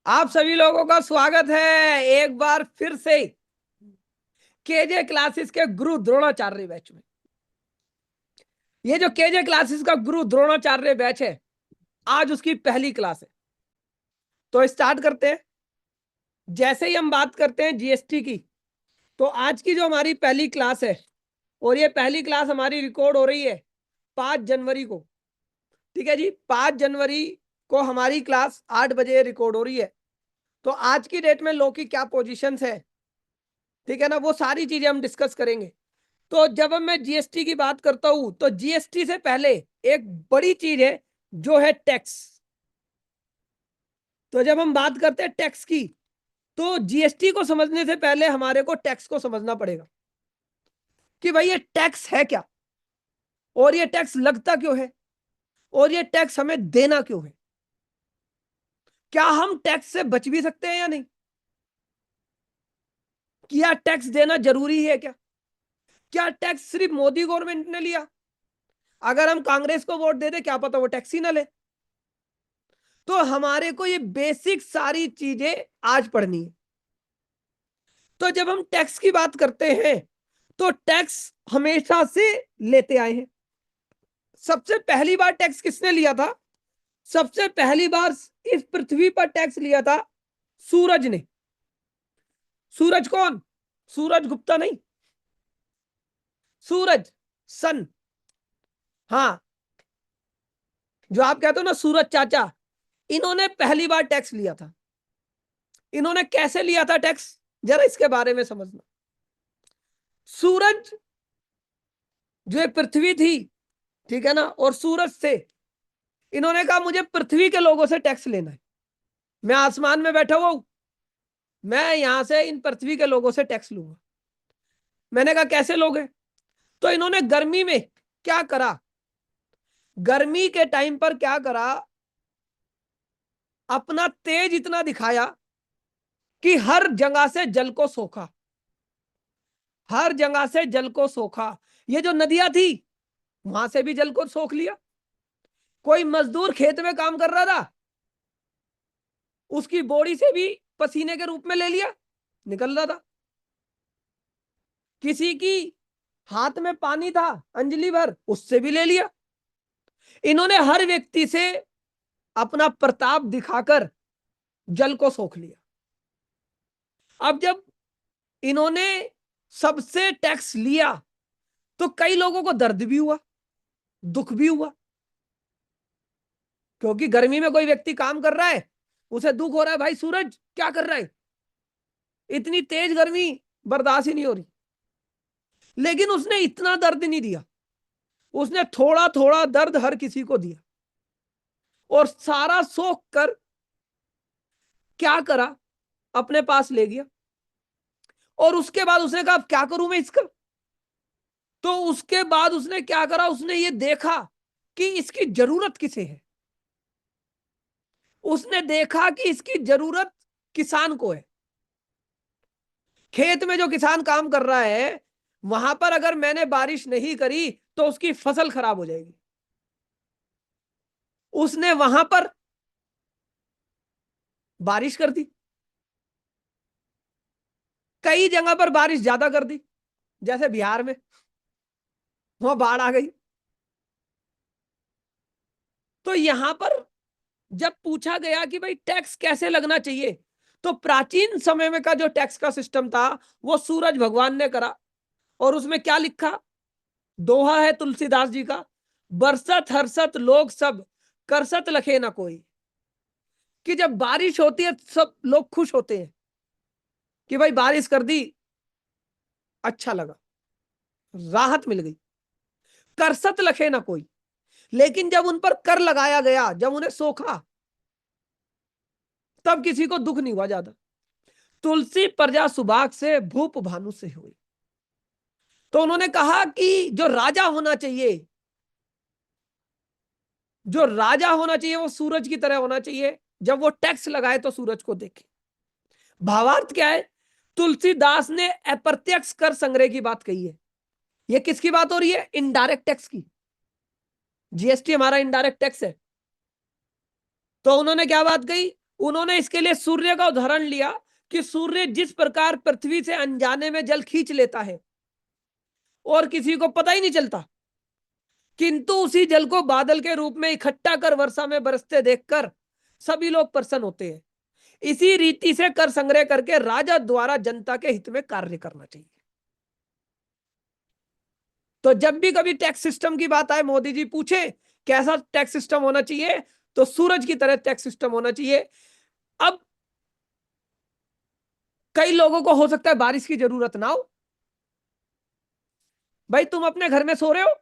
आप सभी लोगों का स्वागत है एक बार फिर से केजे क्लासेस के गुरु द्रोणाचार्य बैच में। ये जो केजे क्लासेस का गुरु द्रोणाचार्य बैच है, आज उसकी पहली क्लास है। तो स्टार्ट करते हैं। जैसे ही हम बात करते हैं जीएसटी की, तो आज की जो हमारी पहली क्लास है, और ये पहली क्लास हमारी रिकॉर्ड हो रही है 5 जनवरी को। ठीक है जी, 5 जनवरी को हमारी क्लास 8 बजे रिकॉर्ड हो रही है। तो आज की डेट में लॉ की क्या पोजीशंस है, ठीक है ना, वो सारी चीजें हम डिस्कस करेंगे। तो जब मैं जीएसटी की बात करता हूं, तो जीएसटी से पहले एक बड़ी चीज है जो है टैक्स। तो जब हम बात करते हैं टैक्स की, तो जीएसटी को समझने से पहले हमारे को टैक्स को समझना पड़ेगा कि भाई ये टैक्स है क्या, और ये टैक्स लगता क्यों है, और ये टैक्स हमें देना क्यों है। क्या हम टैक्स से बच भी सकते हैं या नहीं, क्या टैक्स देना जरूरी है, क्या टैक्स सिर्फ मोदी गवर्नमेंट ने लिया, अगर हम कांग्रेस को वोट दे दे क्या पता वो टैक्स ही ना ले। तो हमारे को ये बेसिक सारी चीजें आज पढ़नी है। तो जब हम टैक्स की बात करते हैं, तो टैक्स हमेशा से लेते आए हैं। सबसे पहली बार टैक्स किसने लिया था? सबसे पहली बार इस पृथ्वी पर टैक्स लिया था सूरज ने। सूरज कौन? सूरज गुप्ता नहीं, सूरज, सन। हाँ, जो आप कहते हो ना सूरज चाचा, इन्होंने पहली बार टैक्स लिया था। इन्होंने कैसे लिया था टैक्स, जरा इसके बारे में समझना। सूरज जो एक पृथ्वी थी, ठीक है ना, और सूरज से इन्होंने कहा मुझे पृथ्वी के लोगों से टैक्स लेना है। मैं आसमान में बैठा हुआ हूं, मैं यहां से इन पृथ्वी के लोगों से टैक्स लूंगा। मैंने कहा कैसे लोगे? तो इन्होंने गर्मी में क्या करा, गर्मी के टाइम पर क्या करा, अपना तेज इतना दिखाया कि हर जगह से जल को सोखा, हर जगह से जल को सोखा। ये जो नदियां थी, वहां से भी जल को सोख लिया। कोई मजदूर खेत में काम कर रहा था, उसकी बॉडी से भी पसीने के रूप में ले लिया, निकल रहा था। किसी की हाथ में पानी था अंजलि भर, उससे भी ले लिया। इन्होंने हर व्यक्ति से अपना प्रताप दिखाकर जल को सोख लिया। अब जब इन्होंने सबसे टैक्स लिया, तो कई लोगों को दर्द भी हुआ, दुख भी हुआ, क्योंकि गर्मी में कोई व्यक्ति काम कर रहा है, उसे दुख हो रहा है, भाई सूरज क्या कर रहा है, इतनी तेज गर्मी बर्दाश्त ही नहीं हो रही। लेकिन उसने इतना दर्द नहीं दिया, उसने थोड़ा थोड़ा दर्द हर किसी को दिया, और सारा सोख कर क्या करा, अपने पास ले गया। और उसके बाद उसने कहा अब क्या करूं मैं इसका। तो उसके बाद उसने क्या करा, उसने ये देखा कि इसकी जरूरत किसे है। उसने देखा कि इसकी जरूरत किसान को है। खेत में जो किसान काम कर रहा है, वहां पर अगर मैंने बारिश नहीं करी तो उसकी फसल खराब हो जाएगी। उसने वहां पर बारिश कर दी, कई जगह पर बारिश ज्यादा कर दी, जैसे बिहार में वहां बाढ़ आ गई। तो यहां पर जब पूछा गया कि भाई टैक्स कैसे लगना चाहिए, तो प्राचीन समय में का जो टैक्स का सिस्टम था, वो सूरज भगवान ने करा। और उसमें क्या लिखा, दोहा है तुलसीदास जी का, बरसत हरसत लोग सब, करसत लखे ना कोई। कि जब बारिश होती है सब लोग खुश होते हैं कि भाई बारिश कर दी, अच्छा लगा, राहत मिल गई, करसत लखे ना कोई। लेकिन जब उन पर कर लगाया गया, जब उन्हें सोखा, तब किसी को दुख नहीं हुआ ज्यादा। तुलसी प्रजा सुभाग से भूप भानु से हुई। तो उन्होंने कहा कि जो राजा होना चाहिए, जो राजा होना चाहिए वो सूरज की तरह होना चाहिए। जब वो टैक्स लगाए तो सूरज को देखे। भावार्थ क्या है? तुलसीदास ने अप्रत्यक्ष कर संग्रह की बात कही है। ये किसकी बात हो रही है? इनडायरेक्ट टैक्स की। जीएसटी हमारा इनडायरेक्ट टैक्स है। तो उन्होंने क्या बात कही? उन्होंने इसके लिए सूर्य का उदाहरण लिया कि सूर्य जिस प्रकार पृथ्वी से अनजाने में जल खींच लेता है और किसी को पता ही नहीं चलता, किंतु उसी जल को बादल के रूप में इकट्ठा कर वर्षा में बरसते देखकर सभी लोग प्रसन्न होते हैं, इसी रीति से कर संग्रह करके राजा द्वारा जनता के हित में कार्य करना चाहिए। तो जब भी कभी टैक्स सिस्टम की बात आए, मोदी जी पूछे कैसा टैक्स सिस्टम होना चाहिए, तो सूरज की तरह टैक्स सिस्टम होना चाहिए। अब कई लोगों को हो सकता है बारिश की जरूरत ना हो, भाई तुम अपने घर में सो रहे हो,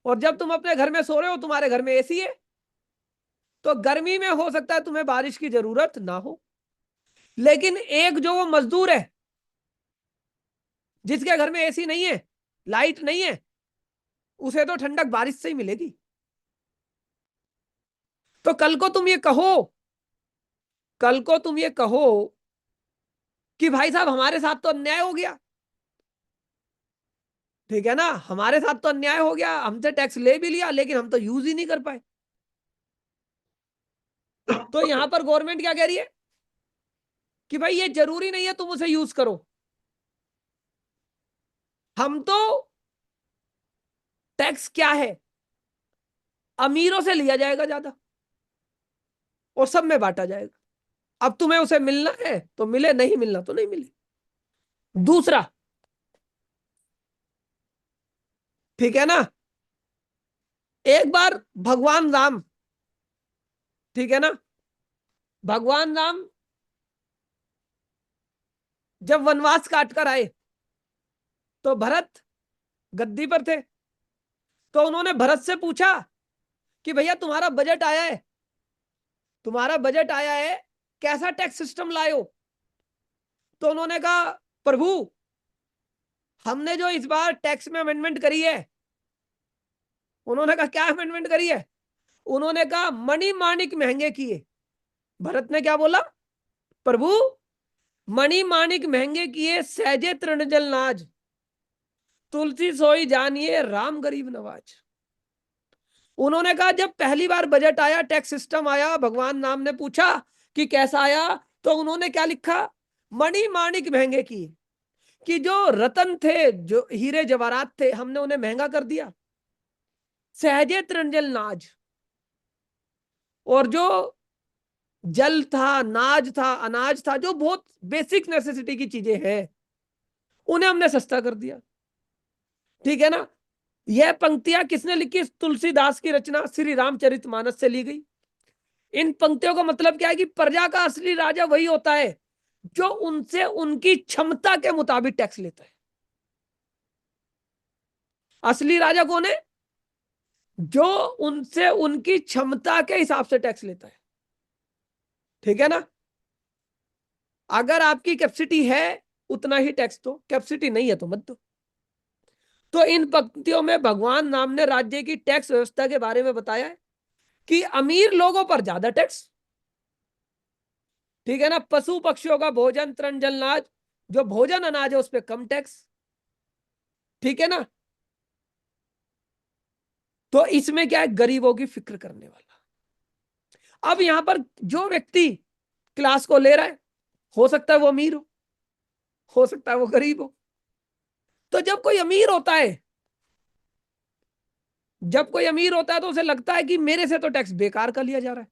और जब तुम अपने घर में सो रहे हो तुम्हारे घर में एसी है, तो गर्मी में हो सकता है तुम्हें बारिश की जरूरत ना हो। लेकिन एक जो वो मजदूर है जिसके घर में एसी नहीं है, लाइट नहीं है, उसे तो ठंडक बारिश से ही मिलेगी। तो कल को तुम ये कहो कि भाई साहब हमारे साथ तो अन्याय हो गया, ठीक है ना, हमारे साथ तो अन्याय हो गया, हमसे टैक्स ले भी लिया लेकिन हम तो यूज ही नहीं कर पाए। तो यहां पर गवर्नमेंट क्या कह रही है कि भाई ये जरूरी नहीं है तुम उसे यूज करो, हम तो टैक्स क्या है, अमीरों से लिया जाएगा ज्यादा और सब में बांटा जाएगा। अब तुम्हें उसे मिलना है तो मिले, नहीं मिलना तो नहीं मिले। दूसरा, ठीक है ना, एक बार भगवान राम, ठीक है ना, भगवान राम जब वनवास काट कर आए तो भरत गद्दी पर थे, तो उन्होंने भरत से पूछा कि भैया तुम्हारा बजट आया है, तुम्हारा बजट आया है, कैसा टैक्स सिस्टम लाए हो। तो उन्होंने कहा प्रभु हमने जो इस बार टैक्स में अमेंडमेंट करी है, उन्होंने कहा क्या अमेंडमेंट करी है, उन्होंने कहा मणि माणिक महंगे किए। भरत ने क्या बोला, प्रभु मणि माणिक महंगे किए, सहजे तृणजल नाज, तुलसी सोई जानिए राम गरीब नवाज। उन्होंने कहा जब पहली बार बजट आया, टैक्स सिस्टम आया, भगवान राम ने पूछा कि कैसा आया, तो उन्होंने क्या लिखा, मणि माणिक महंगे किए, कि जो रतन थे, जो हीरे जवाहरात थे, हमने उन्हें महंगा कर दिया। सहजे तृणजल नाज, और जो जल था, नाज था, अनाज था, जो बहुत बेसिक नेसेसिटी की चीजें हैं, उन्हें हमने सस्ता कर दिया। ठीक है ना। यह पंक्तियां किसने लिखी, तुलसीदास की रचना श्री रामचरितमानस से ली गई। इन पंक्तियों का मतलब क्या है कि प्रजा का असली राजा वही होता है जो उनसे उनकी क्षमता के मुताबिक टैक्स लेता है। असली राजा कौन है, जो उनसे उनकी क्षमता के हिसाब से टैक्स लेता है। ठीक है ना। अगर आपकी कैपेसिटी है उतना ही टैक्स दो, कैपेसिटी नहीं है तो मत दो। तो इन पंक्तियों में भगवान राम ने राज्य की टैक्स व्यवस्था के बारे में बताया है कि अमीर लोगों पर ज्यादा टैक्स, ठीक है ना, पशु पक्षियों का भोजन तृण जल नाज, जो भोजन अनाज है उस पर कम टैक्स, ठीक है ना। तो इसमें क्या है, गरीबों की फिक्र करने वाला। अब यहां पर जो व्यक्ति क्लास को ले रहा है, हो सकता है वो अमीर हो सकता है वो गरीब हो। तो जब कोई अमीर होता है तो उसे लगता है कि मेरे से तो टैक्स बेकार का लिया जा रहा है।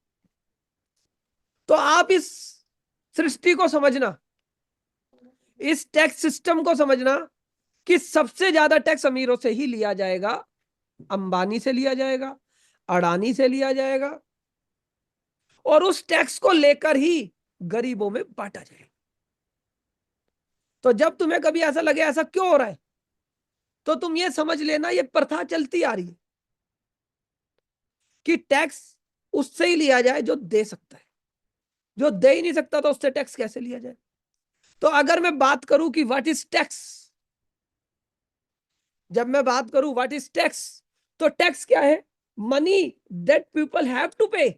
तो आप इस सृष्टि को समझना, इस टैक्स सिस्टम को समझना कि सबसे ज्यादा टैक्स अमीरों से ही लिया जाएगा, अंबानी से लिया जाएगा, अडानी से लिया जाएगा, और उस टैक्स को लेकर ही गरीबों में बांटा जाएगा। तो जब तुम्हें कभी ऐसा लगे ऐसा क्यों हो रहा है, तो तुम ये समझ लेना ये प्रथा चलती आ रही है कि टैक्स उससे ही लिया जाए जो दे सकता है, जो दे ही नहीं सकता तो उससे टैक्स कैसे लिया जाए। तो अगर मैं बात करूं कि व्हाट इज टैक्स, जब मैं बात करूं व्हाट इज टैक्स, तो टैक्स क्या है, money that people have to pay,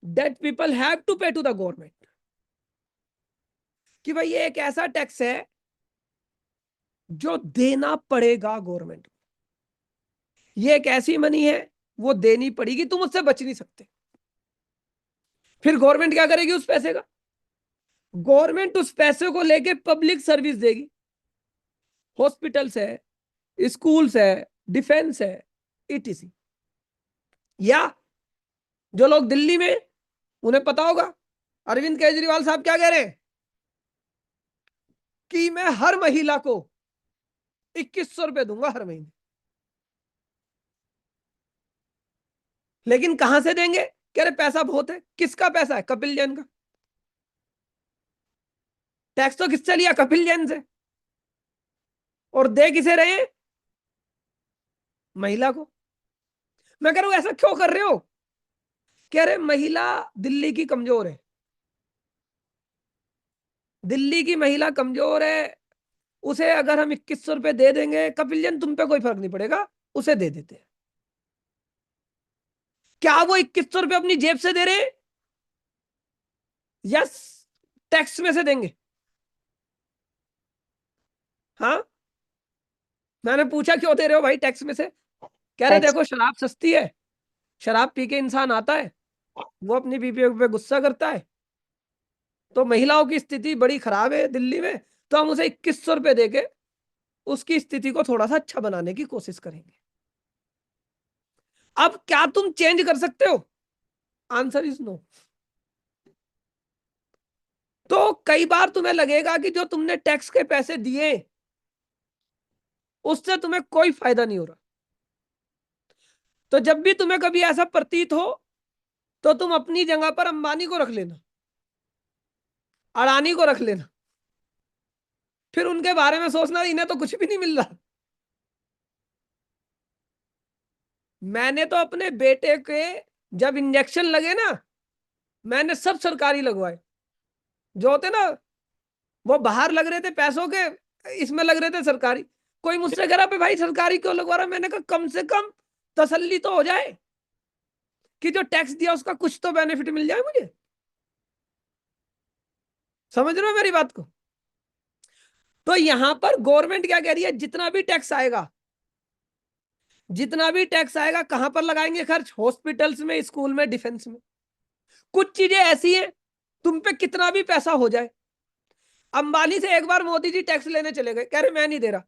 that people have to pay to the government. कि भाई ये एक ऐसा टैक्स है जो देना पड़ेगा गवर्नमेंट को, ये एक ऐसी मनी है वो देनी पड़ेगी, तुम उससे बच नहीं सकते। फिर गवर्नमेंट क्या करेगी उस पैसे का? गवर्नमेंट उस पैसे को लेके पब्लिक सर्विस देगी। हॉस्पिटल्स है, स्कूल्स है, डिफेंस है, ईटीसी। या जो लोग दिल्ली में, उन्हें पता होगा अरविंद केजरीवाल साहब क्या कह रहे हैं कि मैं हर महिला को 2100 रुपए दूंगा हर महीने। लेकिन कहां से देंगे? कह रहे पैसा बहुत है। किसका पैसा है? कपिल जैन का। टैक्स तो किससे लिया? कपिल जैन से। और दे किसे रहे हैं? महिला को। मैं कह रहा हूं ऐसा क्यों कर रहे हो? कह रहे महिला दिल्ली की कमजोर है, दिल्ली की महिला कमजोर है, उसे अगर हम 2100 रुपए दे देंगे, कपिल जैन तुम पे कोई फर्क नहीं पड़ेगा, उसे दे देते हैं। क्या वो 2100 रुपए अपनी जेब से दे रहे हैं या टैक्स में से देंगे? हाँ, मैंने पूछा क्यों दे रहे हो भाई टैक्स में से? कह रहे टैक्स। देखो शराब सस्ती है, शराब पी के इंसान आता है, वो अपनी बीपी पे गुस्सा करता है, तो महिलाओं की स्थिति बड़ी खराब है दिल्ली में, तो हम उसे 2100 रुपए देके उसकी स्थिति को थोड़ा सा अच्छा बनाने की कोशिश करेंगे। अब क्या तुम चेंज कर सकते हो? Answer is no. तो कई बार तुम्हें लगेगा कि जो तुमने टैक्स के पैसे दिए उससे तुम्हें कोई फायदा नहीं हो रहा। तो जब भी तुम्हें कभी ऐसा प्रतीत हो तो तुम अपनी जगह पर अंबानी को रख लेना, अडानी को रख लेना, फिर उनके बारे में सोचना इन्हें तो कुछ भी नहीं मिल रहा। मैंने तो अपने बेटे के जब इंजेक्शन लगे ना, मैंने सब सरकारी लगवाए। जो होते ना, वो बाहर लग रहे थे पैसों के, इसमें लग रहे थे सरकारी। कोई मुझसे कह रहा भाई सरकारी क्यों लगवा रहा? मैंने कहा कम से कम तसल्ली तो हो जाए कि जो टैक्स दिया उसका कुछ तो बेनिफिट मिल जाए मुझे। समझ रहे हो मेरी बात को? तो यहां पर गवर्नमेंट क्या कह रही है, जितना भी टैक्स आएगा, जितना भी टैक्स आएगा कहां पर लगाएंगे खर्च? हॉस्पिटल्स में, स्कूल में, डिफेंस में। कुछ चीजें ऐसी हैं तुम पे कितना भी पैसा हो जाए। अंबानी से एक बार मोदी जी टैक्स लेने चले गए, कह रहे मैं नहीं दे रहा।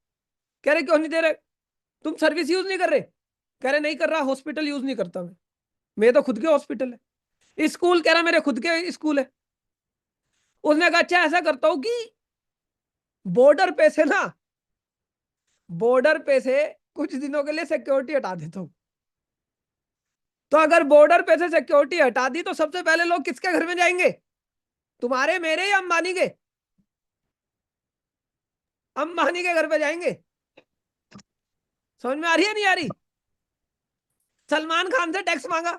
कह रहे क्यों नहीं दे रहे? तुम सर्विस यूज नहीं कर रहे? कह रहे नहीं कर रहा, हॉस्पिटल यूज नहीं करता मैं, मेरे तो खुद के हॉस्पिटल है। स्कूल, कह रहा मेरे खुद के स्कूल है। उसने कहा अच्छा ऐसा करता हूं कि बॉर्डर पे से ना, बॉर्डर पे से कुछ दिनों के लिए सिक्योरिटी हटा देता हूं। तो अगर बॉर्डर पे से सिक्योरिटी हटा दी तो सबसे पहले लोग किसके घर में जाएंगे? तुम्हारे, मेरे, या अंबानी के? अंबानी के घर पे जाएंगे। समझ में आ रही है नहीं आ रही? सलमान खान से टैक्स मांगा,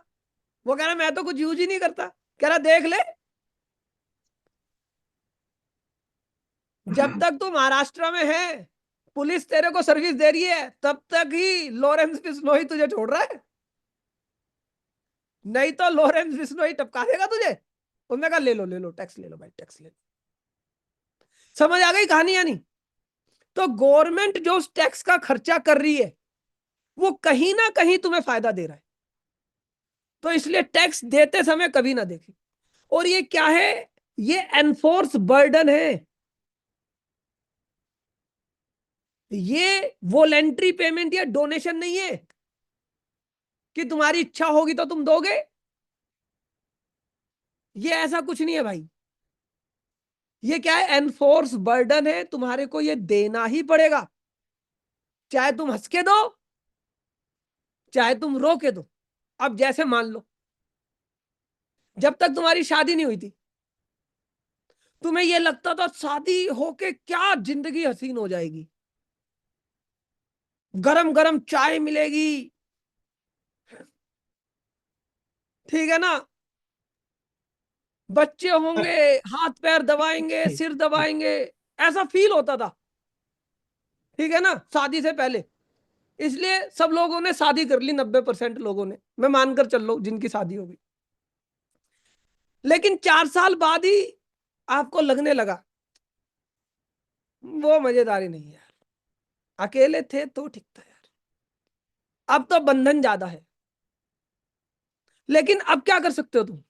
वो कह रहा मैं तो कुछ यूज ही नहीं करता। कह रहा देख ले, जब तक तू महाराष्ट्र में है, पुलिस तेरे को सर्विस दे रही है, तब तक ही लॉरेंस बिश्नोई तुझे छोड़ रहा है, नहीं तो लॉरेंस बिश्नोई टपका देगा तुझे। उन्होंने कहा ले लो टैक्स ले लो भाई, टैक्स ले लो। समझ आ गई कहानी या नहीं? तो गवर्नमेंट जो उस टैक्स का खर्चा कर रही है वो कहीं ना कहीं तुम्हें फायदा दे रहा है, तो इसलिए टैक्स देते समय कभी ना देखें। और ये क्या है? ये एनफोर्स बर्डन है, ये वॉलेंट्री पेमेंट या डोनेशन नहीं है कि तुम्हारी इच्छा होगी तो तुम दोगे। ये ऐसा कुछ नहीं है भाई। ये क्या है? एनफोर्स बर्डन है, तुम्हारे को ये देना ही पड़ेगा, चाहे तुम हंस के दो, चाहे तुम रो के दो। अब जैसे मान लो जब तक तुम्हारी शादी नहीं हुई थी, तुम्हें यह लगता था शादी होके क्या जिंदगी हसीन हो जाएगी, गरम गरम चाय मिलेगी, ठीक है ना, बच्चे होंगे, हाथ पैर दबाएंगे, सिर दबाएंगे, ऐसा फील होता था, ठीक है ना, शादी से पहले। इसलिए सब लोगों ने शादी कर ली, 90% लोगों ने, मैं मानकर चल लो जिनकी शादी होगी। लेकिन 4 साल बाद ही आपको लगने लगा वो मजेदारी नहीं है यार, अकेले थे तो ठीक था यार, अब तो बंधन ज्यादा है। लेकिन अब क्या कर सकते हो तुम?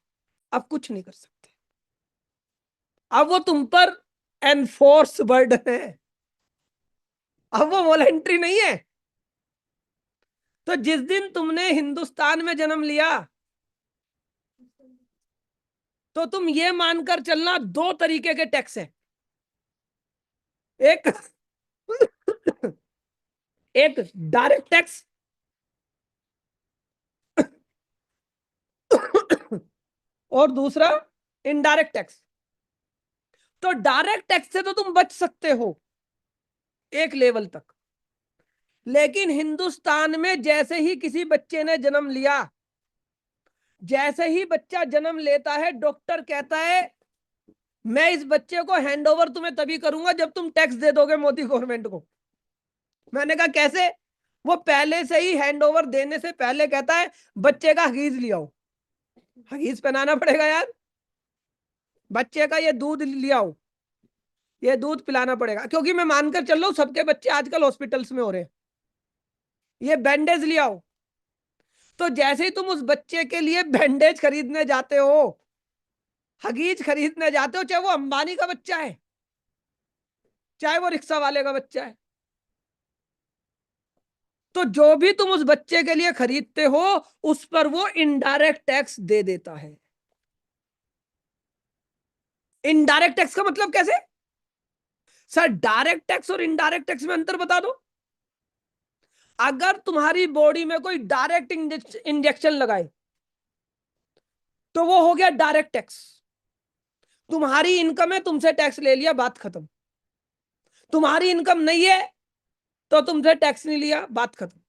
अब कुछ नहीं कर सकते। अब वो तुम पर एनफोर्स बर्डन है, अब वो वॉलेंट्री नहीं है। तो जिस दिन तुमने हिंदुस्तान में जन्म लिया, तो तुम ये मानकर चलना दो तरीके के टैक्स हैं। एक एक डायरेक्ट टैक्स और दूसरा इनडायरेक्ट टैक्स। तो डायरेक्ट टैक्स से तो तुम बच सकते हो एक लेवल तक, लेकिन हिंदुस्तान में जैसे ही किसी बच्चे ने जन्म लिया, जैसे ही बच्चा जन्म लेता है, डॉक्टर कहता है मैं इस बच्चे को हैंडओवर तुम्हें तभी करूंगा जब तुम टैक्स दे दोगे मोदी गवर्नमेंट को। मैंने कहा कैसे? वो पहले से ही हैंडओवर देने से पहले कहता है बच्चे का हगीज ले आओ। हगीज पहनाना पड़ेगा यार, बच्चे का ये दूध ले आओ, ये दूध पिलाना पड़ेगा, क्योंकि मैं मानकर चल रहा हूं सबके बच्चे आजकल हॉस्पिटल्स में हो रहे हैं। ये बैंडेज ले आओ। तो जैसे ही तुम उस बच्चे के लिए बैंडेज खरीदने जाते हो, हगीज खरीदने जाते हो, चाहे वो अंबानी का बच्चा है, चाहे वो रिक्शा वाले का बच्चा है, तो जो भी तुम उस बच्चे के लिए खरीदते हो उस पर वो इनडायरेक्ट टैक्स दे देता है। इनडायरेक्ट टैक्स का मतलब कैसे? सर डायरेक्ट टैक्स और इनडायरेक्ट टैक्स में अंतर बता दो। अगर तुम्हारी बॉडी में कोई डायरेक्ट इंजेक्शन लगाए तो वो हो गया डायरेक्ट टैक्स। तुम्हारी इनकम है, तुमसे टैक्स ले लिया, बात खत्म। तुम्हारी इनकम नहीं है तो तुमसे टैक्स नहीं लिया, बात खत्म।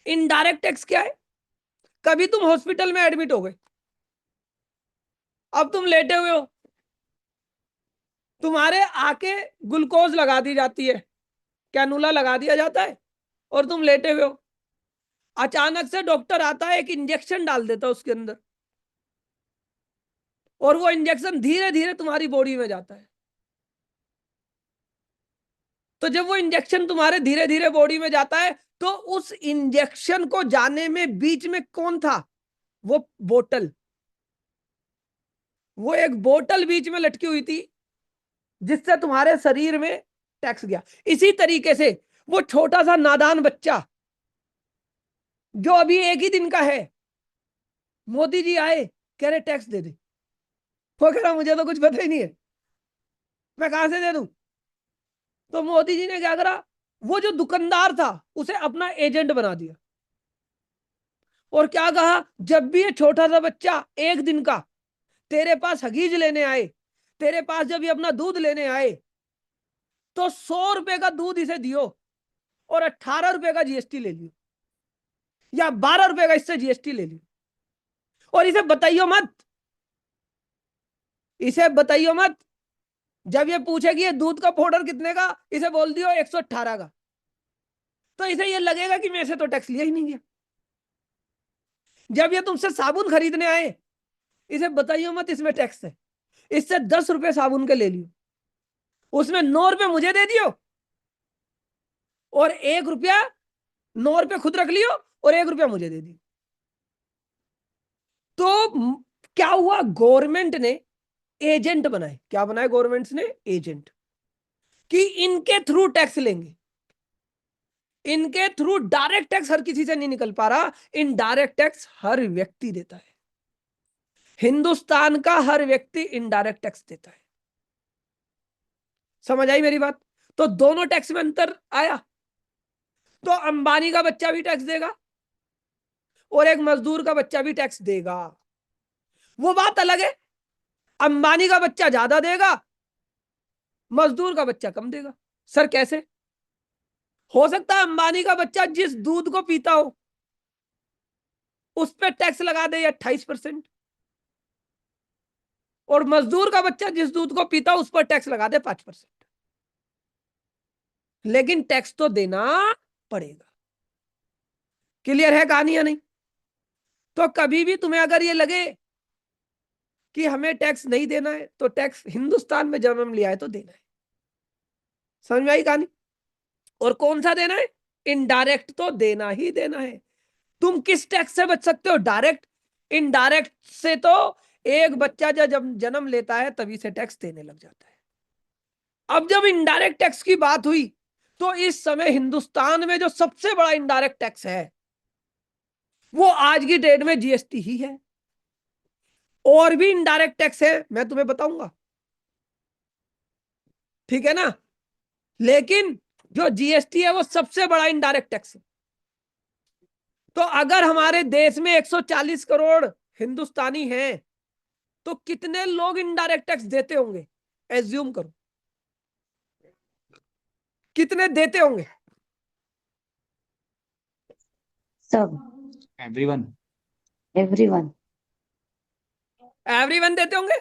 इनडायरेक्ट टैक्स क्या है? कभी तुम हॉस्पिटल में एडमिट हो गए, अब तुम लेटे हुए हो, तुम्हारे आके ग्लूकोज लगा दी जाती है, कैनुला लगा दिया जाता है, और तुम लेटे हुए हो। अचानक से डॉक्टर आता है, एक इंजेक्शन डाल देता है उसके अंदर, और वो इंजेक्शन धीरे धीरे तुम्हारी बॉडी में जाता है। तो जब वो इंजेक्शन तुम्हारे धीरे धीरे बॉडी में जाता है, तो उस इंजेक्शन को जाने में बीच में कौन था? वो बोतल। वो एक बोतल बीच में लटकी हुई थी जिससे तुम्हारे शरीर में टैक्स गया। इसी तरीके से वो छोटा सा नादान बच्चा जो अभी एक ही दिन का है, मोदी जी आए, कह रहे टैक्स दे दे, वो कह रहा मुझे तो कुछ पता ही नहीं है, मैं कहां से दे दूं? तो मोदी जी ने क्या करा, वो जो दुकानदार था उसे अपना एजेंट बना दिया, और क्या कहा, जब भी ये छोटा सा बच्चा एक दिन का तेरे पास हगीज लेने आए, तेरे पास जब ये अपना दूध लेने आए, तो 100 रुपए का दूध इसे दियो और 18 रुपए का जीएसटी ले लियो, या 12 रुपए का इससे जीएसटी ले लियो, और इसे बताइयो मत, इसे बताइयो मत। जब ये पूछे कि ये दूध का पाउडर कितने का, इसे बोल दियो 118 का, तो इसे ये लगेगा कि मैं से तो टैक्स लिया ही नहीं गया। जब ये तुमसे साबुन खरीदने आए, इसे बताइयो मत इसमें टैक्स है, इससे 10 रुपए साबुन के ले लियो, उसमें 9 रुपए मुझे दे दियो, और 1 रुपया, 9 रुपए खुद रख लियो और 1 रुपया मुझे दे दियो। तो क्या हुआ, गवर्नमेंट ने एजेंट बनाए। क्या बनाए गवर्नमेंट ने? एजेंट, कि इनके थ्रू टैक्स लेंगे, इनके थ्रू डायरेक्ट टैक्स हर किसी से नहीं निकल पा रहा, इनडायरेक्ट टैक्स हर व्यक्ति देता है। हिंदुस्तान का हर व्यक्ति इनडायरेक्ट टैक्स देता है। समझ आई मेरी बात? तो दोनों टैक्स में अंतर आया। तो अंबानी का बच्चा भी टैक्स देगा और एक मजदूर का बच्चा भी टैक्स देगा। वो बात अलग है, अंबानी का बच्चा ज्यादा देगा, मजदूर का बच्चा कम देगा। सर कैसे हो सकता है? अंबानी का बच्चा जिस दूध को पीता हो उस पर टैक्स लगा दे 28%, और मजदूर का बच्चा जिस दूध को पीता हो उस पर टैक्स लगा दे 5%। लेकिन टैक्स तो देना पड़ेगा। क्लियर है कहानी या नहीं? तो कभी भी तुम्हें अगर ये लगे कि हमें टैक्स नहीं देना है, तो टैक्स हिंदुस्तान में जन्म लिया है तो देना है। समझ में आई कहानी? और कौन सा देना है? इनडायरेक्ट तो देना ही देना है। तुम किस टैक्स से बच सकते हो? डायरेक्ट। इनडायरेक्ट से तो एक बच्चा जब जन्म लेता है तभी से टैक्स देने लग जाता है। अब जब इनडायरेक्ट टैक्स की बात हुई तो इस समय हिंदुस्तान में जो सबसे बड़ा इनडायरेक्ट टैक्स है वो आज की डेट में जीएसटी ही है। और भी इनडायरेक्ट टैक्स है, मैं तुम्हें बताऊंगा, ठीक है ना। लेकिन जो जीएसटी है वो सबसे बड़ा इनडायरेक्ट टैक्स है। तो अगर हमारे देश में 140 करोड़ हिंदुस्तानी हैं तो कितने लोग इनडायरेक्ट टैक्स देते होंगे, एज्यूम करो, कितने देते होंगे? सब। एवरीवन। एवरीवन। एवरीवन देते होंगे।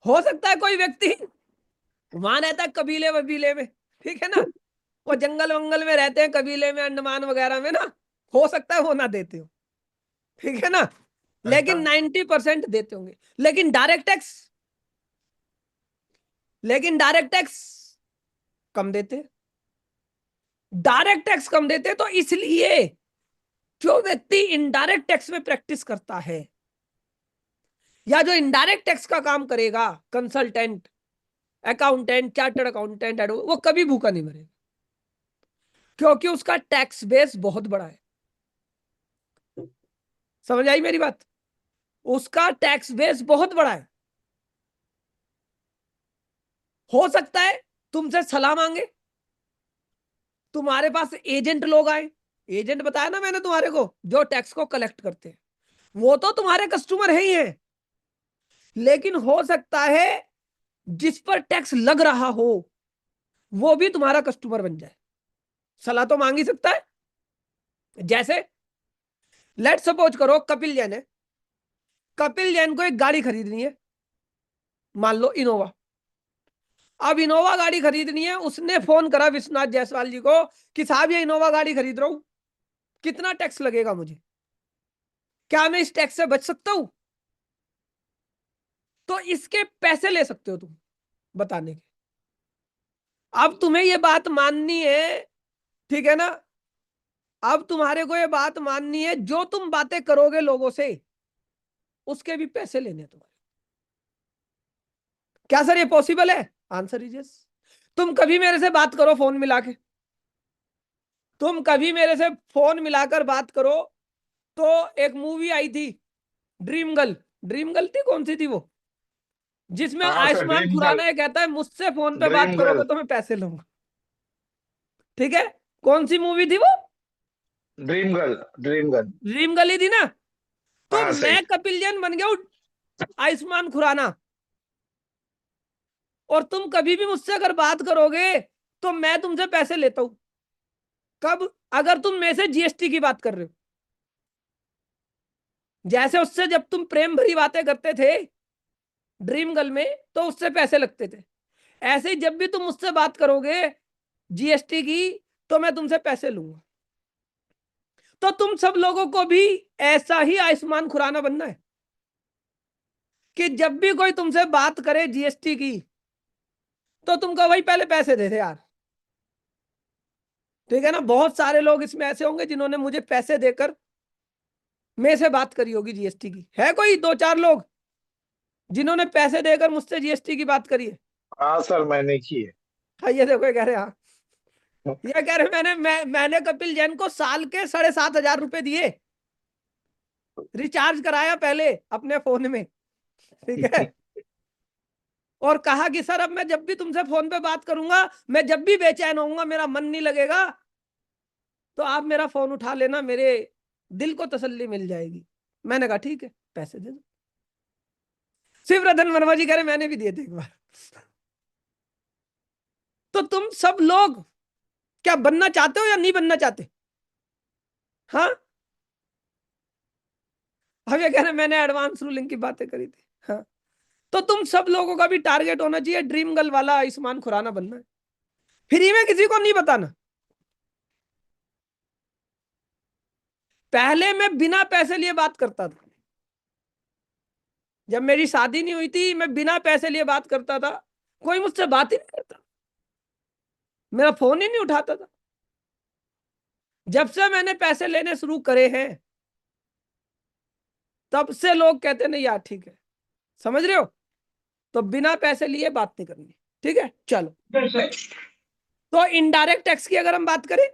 हो सकता है कोई व्यक्ति वहां रहता है कबीले वबीले में, ठीक है ना, वो जंगल वंगल में रहते हैं कबीले में, अंडमान वगैरह में ना, हो सकता है वो ना देते हो, ठीक है ना। लेकिन 90% देते होंगे। लेकिन डायरेक्ट टैक्स कम देते, डायरेक्ट टैक्स कम देते। तो इसलिए जो व्यक्ति इनडायरेक्ट टैक्स में प्रैक्टिस करता है या जो इनडायरेक्ट टैक्स का काम करेगा, कंसल्टेंट, अकाउंटेंट, चार्टर्ड अकाउंटेंट, वो कभी भूखा नहीं मरेगा, क्योंकि उसका टैक्स बेस बहुत बड़ा है। समझ आई मेरी बात? उसका टैक्स बेस बहुत बड़ा है। हो सकता है तुमसे सलाह मांगे, तुम्हारे पास एजेंट लोग आए, एजेंट बताया ना मैंने तुम्हारे को, जो टैक्स को कलेक्ट करते हैं, वो तो तुम्हारे कस्टमर है ही है। लेकिन हो सकता है जिस पर टैक्स लग रहा हो वो भी तुम्हारा कस्टमर बन जाए, सलाह तो मांग ही सकता है। जैसे लेट सपोज करो कपिल जैन है, कपिल जैन को एक गाड़ी खरीदनी है, मान लो इनोवा। अब इनोवा गाड़ी खरीदनी है, उसने फोन करा विश्वनाथ जायसवाल जी को कि साहब ये इनोवा गाड़ी खरीद रहा हूं, कितना टैक्स लगेगा मुझे, क्या मैं इस टैक्स से बच सकता हूं? तो इसके पैसे ले सकते हो तुम बताने के। अब तुम्हें ये बात माननी है, ठीक है ना। अब तुम्हारे को ये बात माननी है, जो तुम बातें करोगे लोगों से उसके भी पैसे लेने तुम्हारे। क्या सर ये पॉसिबल है? Answer is yes. तुम कभी मेरे से बात करो फोन मिला के, तुम कभी मेरे से फोन मिलाकर बात करो। तो एक मूवी आई थी ड्रीम गर्ल, ड्रीम गर्ल थी, कौन सी थी वो, जिसमें हाँ सर, आयुष्मान ड्रीम गर्ल। खुराना ये कहता है मुझसे फोन पे बात ड्रीम करोगे गर्ल। तो मैं पैसे लूंगा, ठीक है। कौन सी मूवी थी वो? Dream girl. Dream girl. Dream girl ही थी ना। तो हाँ सही। मैं कपिल जैन बन गया हूं आयुष्मान खुराना, और तुम कभी भी मुझसे अगर बात करोगे तो मैं तुमसे पैसे लेता हूं। कब? अगर तुम मेरे से जीएसटी की बात कर रहे हो, जैसे उससे जब तुम प्रेम भरी बातें करते थे ड्रीम गर्ल में तो उससे पैसे लगते थे, ऐसे ही जब भी तुम मुझसे बात करोगे जीएसटी की तो मैं तुमसे पैसे लूंगा। तो तुम सब लोगों को भी ऐसा ही आयुष्मान खुराना बनना है कि जब भी कोई तुमसे बात करे जीएसटी की तो तुमको वही पहले पैसे दे दे यार, ठीक है ना। बहुत सारे लोग इसमें ऐसे होंगे जिन्होंने मुझे पैसे देकर मेरे से बात करी होगी जीएसटी की, है कोई दो चार लोग जिन्होंने पैसे देकर मुझसे जीएसटी की बात करी है? हाँ सर, मैंने की है। हाँ ये देखो ये कह रहे हाँ, ये कह रहे मैंने कपिल जैन को साल के 7,500 रुपए दिए, रिचार्ज कराया पहले अपने फोन में, ठीक है। और कहा कि सर अब मैं जब भी तुमसे फोन पे बात करूंगा, मैं जब भी बेचैन होऊंगा, मेरा मन नहीं लगेगा, तो आप मेरा फोन उठा लेना, मेरे दिल को तसल्ली मिल जाएगी। मैंने कहा ठीक है पैसे दे दो। शिवरतन वर्मा जी कह रहे मैंने भी दिए थे एक बार। तो तुम सब लोग क्या बनना चाहते हो या नहीं बनना चाहते? हाँ, हम ये कह रहे मैंने एडवांस रूलिंग की बातें करी थी। हाँ, तो तुम सब लोगों का भी टारगेट होना चाहिए ड्रीम गर्ल वाला आयुष्मान खुराना बनना है, फ्री में किसी को नहीं बताना। पहले मैं बिना पैसे लिए बात करता था, जब मेरी शादी नहीं हुई थी मैं बिना पैसे लिए बात करता था, कोई मुझसे बात ही नहीं करता, मेरा फोन ही नहीं उठाता था। जब से मैंने पैसे लेने शुरू करे हैं तब से लोग कहते नहीं यार ठीक है, समझ रहे हो? तो बिना पैसे लिए बात नहीं करनी, ठीक है? चलो, तो इनडायरेक्ट टैक्स की अगर हम बात करें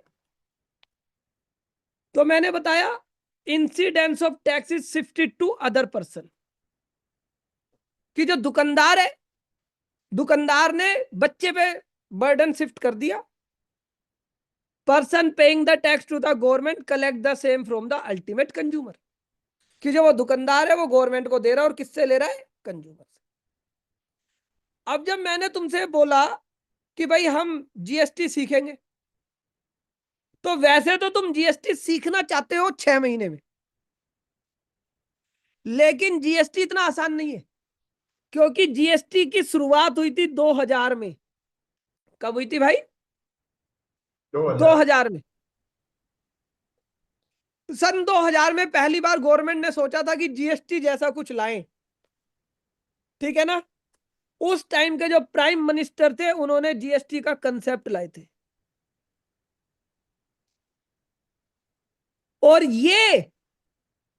तो मैंने बताया incidence of tax is shifted to other person, कि जो दुकानदार है, दुकानदार ने बच्चे पे बर्डन शिफ्ट कर दिया, person paying the tax to the government collect the same from the ultimate consumer, कि जो वो दुकानदार है वो गवर्नमेंट को दे रहा है, और किससे ले रहा है? कंज्यूमर से। अब जब मैंने तुमसे बोला कि भाई हम जीएसटी सीखेंगे, तो वैसे तो तुम जीएसटी सीखना चाहते हो 6 महीने में, लेकिन जीएसटी इतना आसान नहीं है, क्योंकि जीएसटी की शुरुआत हुई थी 2000 में। कब हुई थी भाई? 2000 में। सन 2000 में पहली बार गवर्नमेंट ने सोचा था कि जीएसटी जैसा कुछ लाएं, ठीक है ना? उस टाइम के जो प्राइम मिनिस्टर थे उन्होंने जीएसटी का कंसेप्ट लाए थे, और ये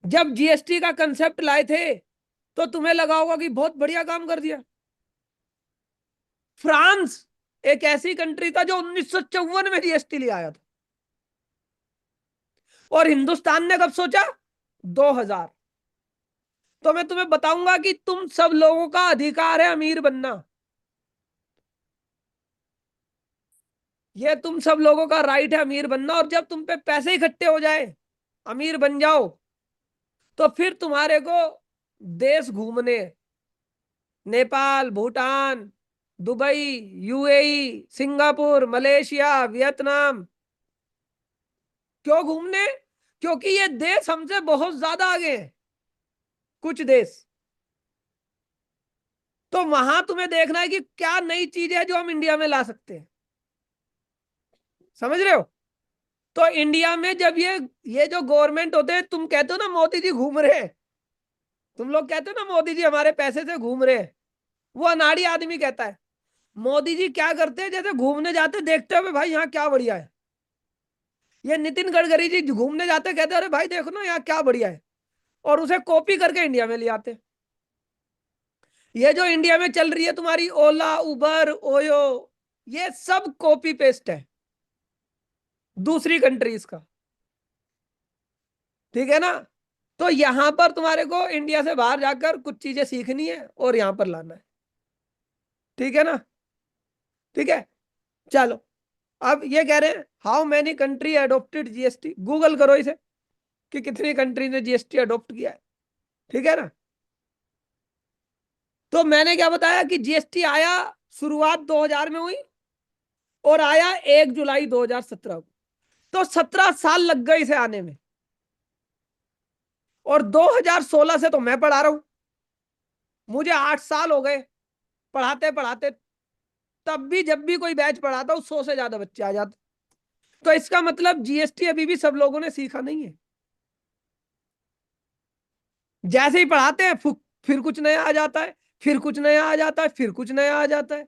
जब जीएसटी का कंसेप्ट लाए थे तो तुम्हें लगा होगा कि बहुत बढ़िया काम कर दिया। फ्रांस एक ऐसी कंट्री था जो 1954 में जीएसटी ले आया था, और हिंदुस्तान ने कब सोचा? 2000। तो मैं तुम्हें बताऊंगा कि तुम सब लोगों का अधिकार है अमीर बनना, ये तुम सब लोगों का राइट है अमीर बनना, और जब तुम पे पैसे इकट्ठे हो जाए, अमीर बन जाओ, तो फिर तुम्हारे को देश घूमने, Nepal, Bhutan, Dubai, UAE, Singapore, Malaysia, Vietnam, क्यों घूमने? क्योंकि ये देश हमसे बहुत ज्यादा आगे हैं, कुछ देश। तो वहां तुम्हें देखना है कि क्या नई चीज है जो हम इंडिया में ला सकते हैं, समझ रहे हो? तो इंडिया में जब ये जो गवर्नमेंट होते हैं, तुम कहते हो ना मोदी जी घूम रहे हैं, तुम लोग कहते हो ना मोदी जी हमारे पैसे से घूम रहे हैं, वो अनाड़ी आदमी कहता है। मोदी जी क्या करते हैं, जैसे घूमने जाते देखते हो भाई यहाँ क्या बढ़िया है, ये नितिन गडकरी जी घूमने जाते कहते अरे भाई देखो ना यहाँ क्या बढ़िया है, और उसे कॉपी करके इंडिया में ले आते। ये जो इंडिया में चल रही है तुम्हारी ओला, उबर, ओयो, ये सब कॉपी पेस्ट है दूसरी कंट्रीज का, ठीक है ना? तो यहां पर तुम्हारे को इंडिया से बाहर जाकर कुछ चीजें सीखनी है और यहां पर लाना है, ठीक है ना? ठीक है, चलो। अब ये कह रहे हैं how many country adopted GST, Google करो इसे कि कितनी कंट्री ने जीएसटी अडोप्ट किया है, ठीक है ना? तो मैंने क्या बताया कि जीएसटी आया, शुरुआत 2000 में हुई और आया 1 जुलाई 2017 को, तो 17 साल लग गए इसे आने में, और 2016 से तो मैं पढ़ा रहा हूं, मुझे 8 साल हो गए पढ़ाते पढ़ाते, तब भी जब भी कोई बैच पढ़ाता हूं 100 से ज्यादा बच्चे आ जाते। तो इसका मतलब जीएसटी अभी भी सब लोगों ने सीखा नहीं है, जैसे ही पढ़ाते हैं फिर कुछ नया आ जाता है, फिर कुछ नया आ जाता है, फिर कुछ नया आ जाता है।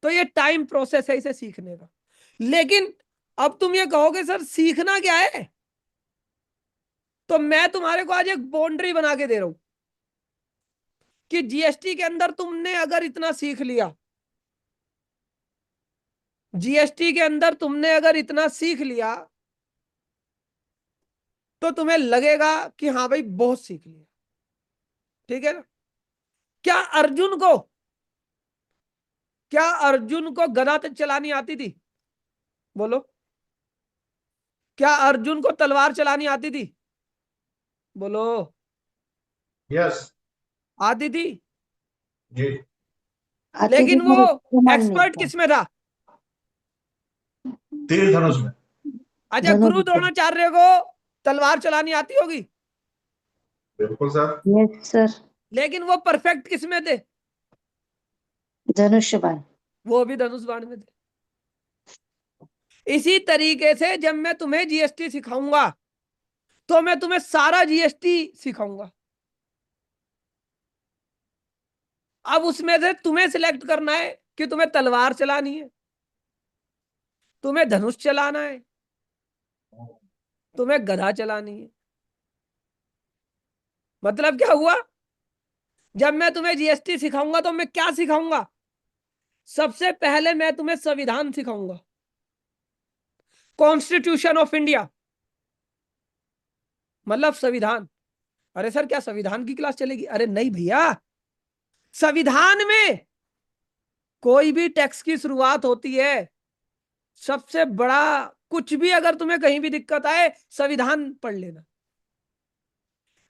तो ये टाइम प्रोसेस है इसे सीखने का। लेकिन अब तुम ये कहोगे सर सीखना क्या है, तो मैं तुम्हारे को आज एक बाउंड्री बना के दे रहा हूं कि जीएसटी के अंदर तुमने अगर इतना सीख लिया, जीएसटी के अंदर तुमने अगर इतना सीख लिया, तो तुम्हें लगेगा कि हाँ भाई बहुत सीख लिया, ठीक है ना? क्या अर्जुन को, क्या अर्जुन को गदा चलानी आती थी? बोलो, क्या अर्जुन को तलवार चलानी आती थी? बोलो। यस आती थी, जी। आती थी लेकिन वो पर इस्तेमाल नहीं एक्सपर्ट था। किस में था? तीर धनुष में। अच्छा, गुरु धनुष। द्रोणाचार्य को तलवार चलानी आती होगी, बिल्कुल सर। Yes sir. लेकिन वो परफेक्ट किस में थे? धनुष्य बाण। वो भी धनुष बाण में थे। इसी तरीके से जब मैं तुम्हें जीएसटी सिखाऊंगा तो मैं तुम्हें सारा जीएसटी सिखाऊंगा। अब उसमें से तुम्हें सिलेक्ट करना है कि तुम्हें तलवार चलानी है, तुम्हें धनुष चलाना है, तुम्हें गधा चलानी है। मतलब क्या हुआ जब मैं तुम्हें जीएसटी सिखाऊंगा तो मैं क्या सिखाऊंगा? सबसे पहले मैं तुम्हें संविधान सिखाऊंगा, कॉन्स्टिट्यूशन ऑफ इंडिया, मतलब संविधान। अरे सर क्या संविधान की क्लास चलेगी? अरे नहीं भैया, संविधान में कोई भी टैक्स की शुरुआत होती है, सबसे बड़ा कुछ भी अगर तुम्हें कहीं भी दिक्कत आए, संविधान पढ़ लेना।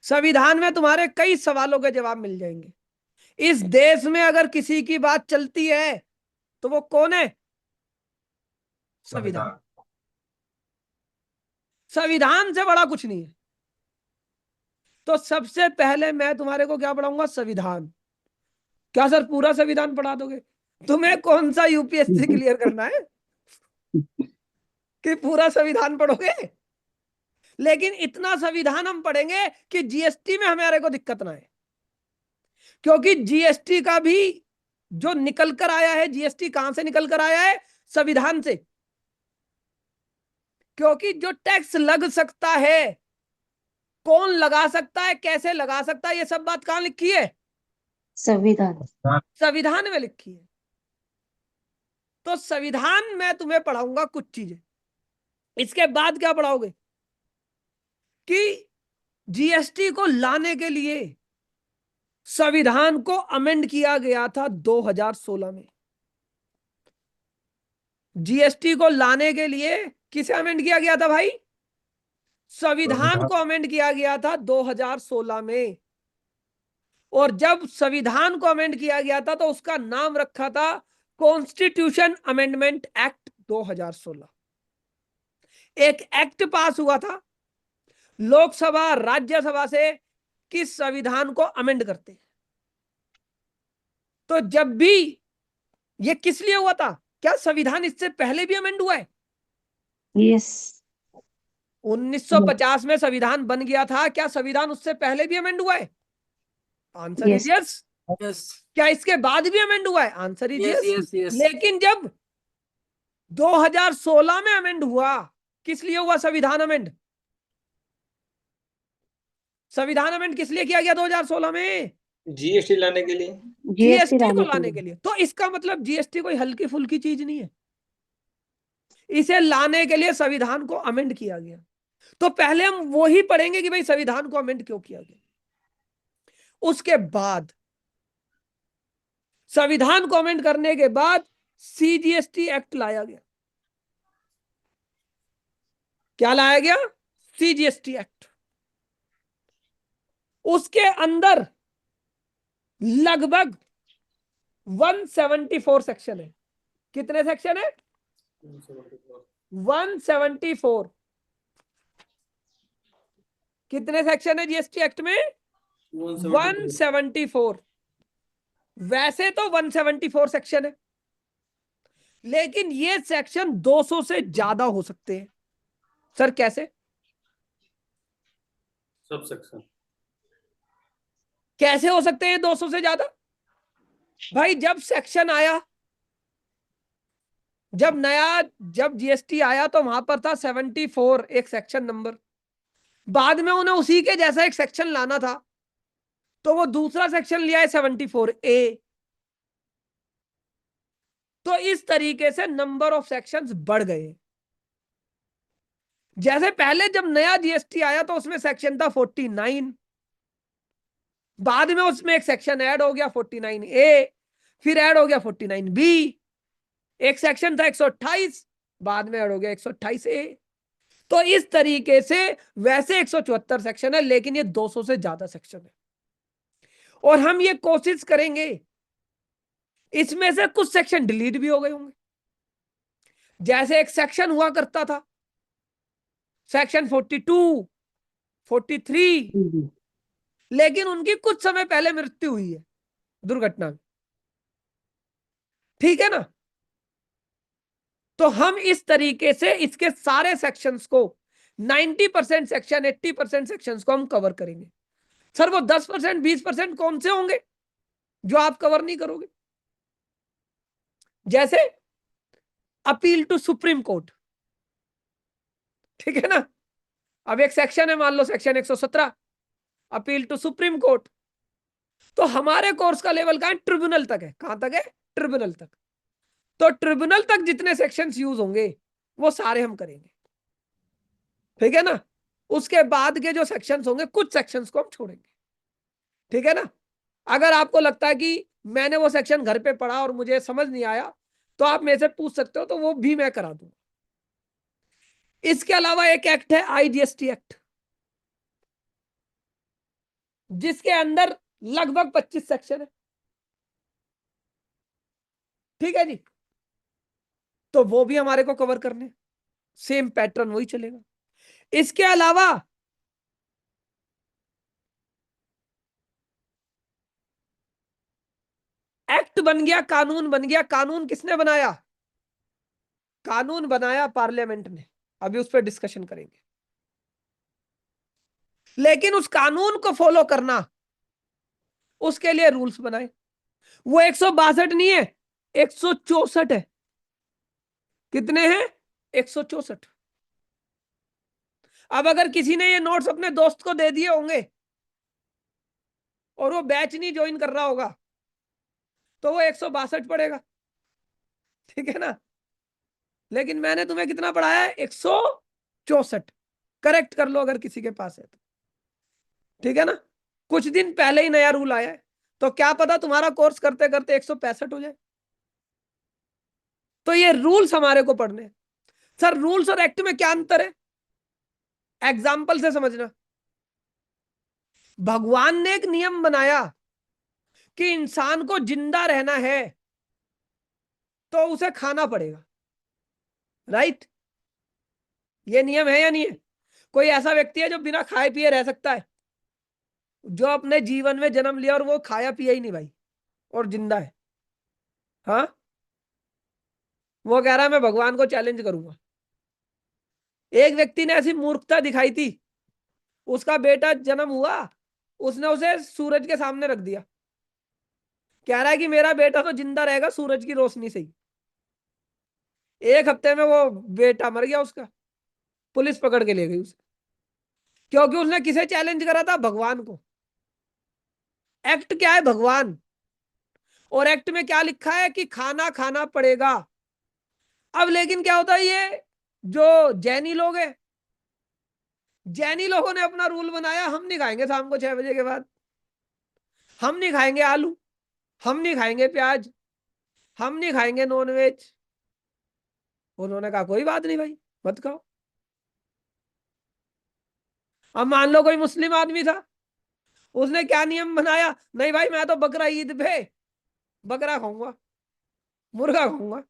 संविधान में तुम्हारे कई सवालों के जवाब मिल जाएंगे। इस देश में अगर किसी की बात चलती है तो वो कौन है? संविधान। संविधान से बड़ा कुछ नहीं है। तो सबसे पहले मैं तुम्हारे को क्या पढ़ाऊंगा? संविधान। क्या सर पूरा संविधान पढ़ा दोगे? तुम्हें कौन सा यूपीएससी क्लियर करना है कि पूरा संविधान पढ़ोगे? लेकिन इतना संविधान हम पढ़ेंगे कि जीएसटी में हमारे को दिक्कत ना आए, क्योंकि जीएसटी का भी जो निकल कर आया है, जीएसटी कहां से निकल कर आया है? संविधान से। क्योंकि जो टैक्स लग सकता है, कौन लगा सकता है, कैसे लगा सकता है, ये सब बात कहां लिखी है? संविधान। संविधान में लिखी है। तो संविधान में तुम्हें पढ़ाऊंगा कुछ चीजें। इसके बाद क्या पढ़ाओगे? कि जीएसटी को लाने के लिए संविधान को अमेंड किया गया था 2016 में। जीएसटी को लाने के लिए किसे अमेंड किया गया था भाई? संविधान को अमेंड किया गया था 2016 में। और जब संविधान को अमेंड किया गया था तो उसका नाम रखा था कॉन्स्टिट्यूशन अमेंडमेंट एक्ट 2016। एक एक्ट पास हुआ था लोकसभा राज्यसभा से कि संविधान को अमेंड करते हैं। तो जब भी ये किस लिए हुआ था? क्या संविधान इससे पहले भी अमेंड हुआ है? यस। 1950 में संविधान बन गया था, क्या संविधान उससे पहले भी अमेंड हुआ है? Answer is yes. यस क्या इसके बाद भी अमेंड हुआ है? Answer is yes yes. Yes yes. लेकिन जब 2016 में अमेंड हुआ, किस लिए हुआ संविधान अमेंड? संविधान अमेंड किस लिए किया गया 2016 में? जीएसटी लाने के लिए। जीएसटी जीएसटी को लाने के लिए। तो इसका मतलब जीएसटी कोई हल्की फुल्की चीज नहीं है। इसे लाने के लिए संविधान को अमेंड किया गया। तो पहले हम वो ही पढ़ेंगे कि भाई संविधान को अमेंड क्यों किया गया। उसके बाद संविधान को अमेंड करने के बाद सीजीएसटी एक्ट लाया गया। क्या लाया गया? CGST act. उसके अंदर लगभग 174 सेक्शन है। कितने सेक्शन है? 174। कितने सेक्शन है जीएसटी एक्ट में? 174। वैसे तो 174 सेक्शन है, लेकिन ये सेक्शन 200 से ज्यादा हो सकते हैं। सर कैसे? सब सेक्शन कैसे हो सकते हैं 200 से ज्यादा? भाई जब सेक्शन आया, जब जीएसटी आया तो वहां पर था 74 एक सेक्शन नंबर। बाद में उन्हें उसी के जैसा एक सेक्शन लाना था, तो वो दूसरा सेक्शन लिया है 74A। तो इस तरीके से नंबर ऑफ सेक्शंस बढ़ गए। जैसे पहले जब नया जीएसटी आया तो उसमें सेक्शन था 49, बाद में उसमें एक सेक्शन ऐड हो गया 49A, फिर ऐड हो गया 49B, एक सेक्शन था 128, बाद में ऐड हो गया 128A। तो इस तरीके से वैसे 174 सेक्शन है, लेकिन ये 200 से ज्यादा सेक्शन है। और हम ये कोशिश करेंगे, इसमें से कुछ सेक्शन डिलीट भी हो गए होंगे। जैसे एक सेक्शन हुआ करता था सेक्शन 42, 43, लेकिन उनकी कुछ समय पहले मृत्यु हुई है दुर्घटना में। ठीक है ना? तो हम इस तरीके से इसके सारे सेक्शंस को 90% सेक्शन, 80% सेक्शंस को हम कवर करेंगे। सर वो 10%, 20% कौन से होंगे जो आप कवर नहीं करोगे? जैसे अपील टू सुप्रीम कोर्ट। ठीक है ना? अब एक सेक्शन है, मान लो section 117, appeal to supreme court. तो हमारे कोर्स का लेवल कहाँ है? ट्रिब्यूनल तक है। कहां तक है? ट्रिब्यूनल तक। तो ट्रिब्यूनल तक जितने सेक्शंस यूज होंगे वो सारे हम करेंगे, ठीक है ना। उसके बाद के जो सेक्शंस होंगे, कुछ सेक्शंस को हम छोड़ेंगे, ठीक है ना। अगर आपको लगता है कि मैंने वो सेक्शन घर पे पढ़ा और मुझे समझ नहीं आया, तो आप मेरे से पूछ सकते हो, तो वो भी मैं करा दूंगा। इसके अलावा एक एक्ट है आईजीएसटी एक्ट, जिसके अंदर लगभग 25 सेक्शन है, ठीक है जी। तो वो भी हमारे को कवर करने, सेम पैटर्न वही चलेगा। इसके अलावा एक्ट बन गया, कानून बन गया। कानून किसने बनाया? कानून बनाया पार्लियामेंट ने। अभी उस पर डिस्कशन करेंगे। लेकिन उस कानून को फॉलो करना, उसके लिए रूल्स बनाए। वो 162 नहीं है, 164 है। कितने हैं? 164। अब अगर किसी ने ये नोट्स अपने दोस्त को दे दिए होंगे और वो बैच नहीं ज्वाइन कर रहा होगा, तो वो 162 पड़ेगा, ठीक है ना। लेकिन मैंने तुम्हें कितना पढ़ाया है? 164। करेक्ट कर लो अगर किसी के पास है तो, ठीक है ना। कुछ दिन पहले ही नया रूल आया है, तो क्या पता तुम्हारा कोर्स करते करते 165 हो जाए। तो ये रूल्स हमारे को पढ़ने हैं। सर रूल्स और एक्ट में क्या अंतर है? एग्जाम्पल से समझना। भगवान ने एक नियम बनाया कि इंसान को जिंदा रहना है तो उसे खाना पड़ेगा, राइट। ये नियम है या नहीं है? कोई ऐसा व्यक्ति है जो बिना खाए पिए रह सकता है? जो अपने जीवन में जन्म लिया और वो खाया पिया ही नहीं भाई, और जिंदा है? हाँ, वो कह रहा है मैं भगवान को चैलेंज करूंगा। एक व्यक्ति ने ऐसी मूर्खता दिखाई थी, उसका बेटा जन्म हुआ, उसने उसे सूरज के सामने रख दिया, कह रहा है कि मेरा बेटा तो जिंदा रहेगा सूरज की रोशनी से ही। 1 हफ्ते में वो बेटा मर गया उसका, पुलिस पकड़ के ले गई उसे, क्योंकि उसने किसे चैलेंज करा था? भगवान को। एक्ट क्या है? भगवान। और एक्ट में क्या लिखा है? कि खाना खाना पड़ेगा। अब लेकिन क्या होता है, ये जो जैनी लोग हैं, जैनी लोगों ने अपना रूल बनाया, हम नहीं खाएंगे शाम को 6 बजे के बाद, हम नहीं खाएंगे आलू, हम नहीं खाएंगे प्याज, हम नहीं खाएंगे नॉनवेज। उन्होंने कहा कोई बात नहीं भाई, मत खाओ। अब मान लो कोई मुस्लिम आदमी था, उसने क्या नियम बनाया? नहीं भाई मैं तो बकरा ईद पे बकरा खाऊंगा, मुर्गा खाऊंगा।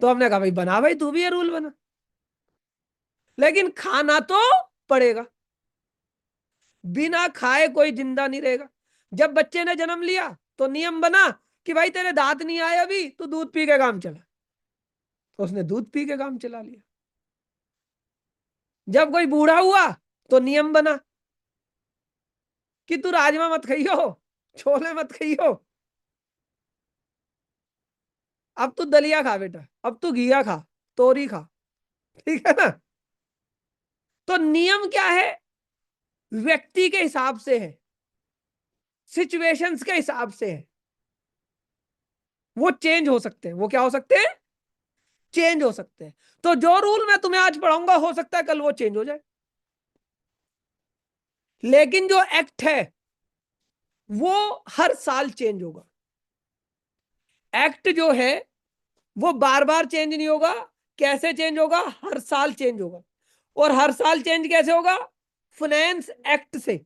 तो हमने कहा भाई बना, भाई तू भी ये रूल बना, लेकिन खाना तो पड़ेगा। बिना खाए कोई जिंदा नहीं रहेगा। जब बच्चे ने जन्म लिया तो नियम बना कि भाई तेरे दांत नहीं आए अभी, तो दूध पी के काम चला, तो उसने दूध पी के काम चला लिया। जब कोई बूढ़ा हुआ तो नियम बना कि तू राजमा मत खाइयो, छोले मत खाइयो, अब तू दलिया खा बेटा, अब तू घिया खा, तोरी खा, ठीक है ना। तो नियम क्या है? व्यक्ति के हिसाब से है, सिचुएशंस के हिसाब से है। वो चेंज हो सकते हैं। वो क्या हो सकते हैं? चेंज हो सकते हैं। तो जो रूल मैं तुम्हें आज पढ़ाऊंगा, हो सकता है कल वो चेंज हो जाए। लेकिन जो एक्ट है वो हर साल चेंज होगा। एक्ट जो है वो बार बार चेंज नहीं होगा। कैसे चेंज होगा? हर साल चेंज होगा। और हर साल चेंज कैसे होगा? फाइनेंस एक्ट से।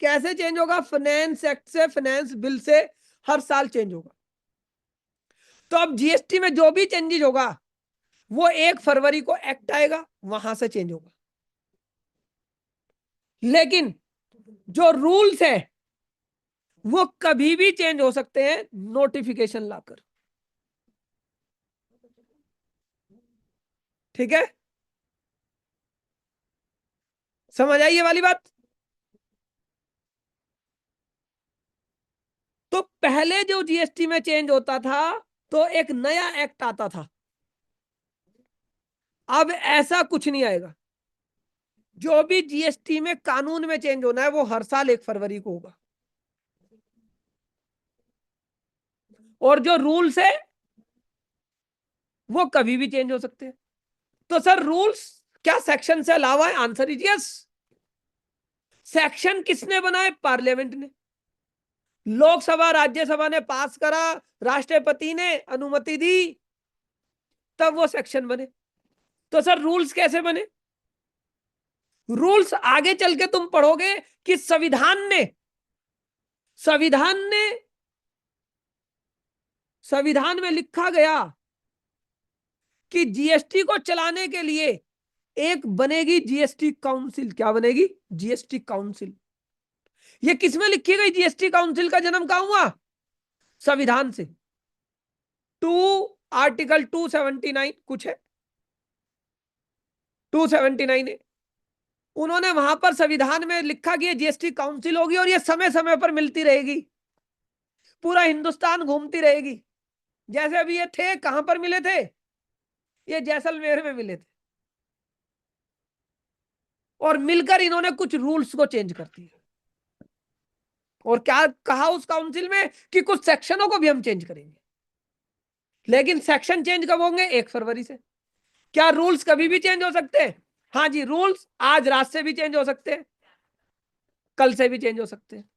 कैसे चेंज होगा? फाइनेंस एक्ट से, फाइनेंस बिल से हर साल चेंज होगा। तो अब जीएसटी में जो भी चेंजेस होगा वो 1 फरवरी को एक्ट आएगा, वहां से चेंज होगा। लेकिन जो रूल्स है वो कभी भी चेंज हो सकते हैं नोटिफिकेशन लाकर, ठीक है। समझ आई ये वाली बात? तो पहले जो जीएसटी में चेंज होता था तो एक नया एक्ट आता था, अब ऐसा कुछ नहीं आएगा। जो भी जीएसटी में कानून में चेंज होना है वो हर साल 1 फरवरी को होगा, और जो रूल्स है वो कभी भी चेंज हो सकते हैं। तो सर रूल्स क्या सेक्शन से अलावा है? Answer is yes. सेक्शन किसने बनाए? पार्लियामेंट ने। लोकसभा राज्यसभा ने पास करा, राष्ट्रपति ने अनुमति दी, तब वो सेक्शन बने। तो सर रूल्स कैसे बने? रूल्स आगे चल के तुम पढ़ोगे कि संविधान में लिखा गया कि जीएसटी को चलाने के लिए एक बनेगी जीएसटी काउंसिल। क्या बनेगी? GST council. ये किसमें लिखी गई? जीएसटी काउंसिल का जन्म कहां हुआ? संविधान से। आर्टिकल 279 कुछ है, 279 है। उन्होंने वहां पर संविधान में लिखा कि ये जीएसटी काउंसिल होगी और ये समय समय पर मिलती रहेगी, पूरा हिंदुस्तान घूमती रहेगी। जैसे अभी ये थे, कहां पर मिले थे? ये जैसलमेर में मिले थे, और मिलकर इन्होंने कुछ रूल्स को चेंज कर दिया। और क्या कहा उस काउंसिल में? कि कुछ सेक्शनों को भी हम चेंज करेंगे। लेकिन सेक्शन चेंज कब होंगे? 1 फरवरी से। क्या रूल्स कभी भी चेंज हो सकते हैं? हाँ जी, रूल्स आज रात से भी चेंज हो सकते हैं, कल से भी चेंज हो सकते हैं।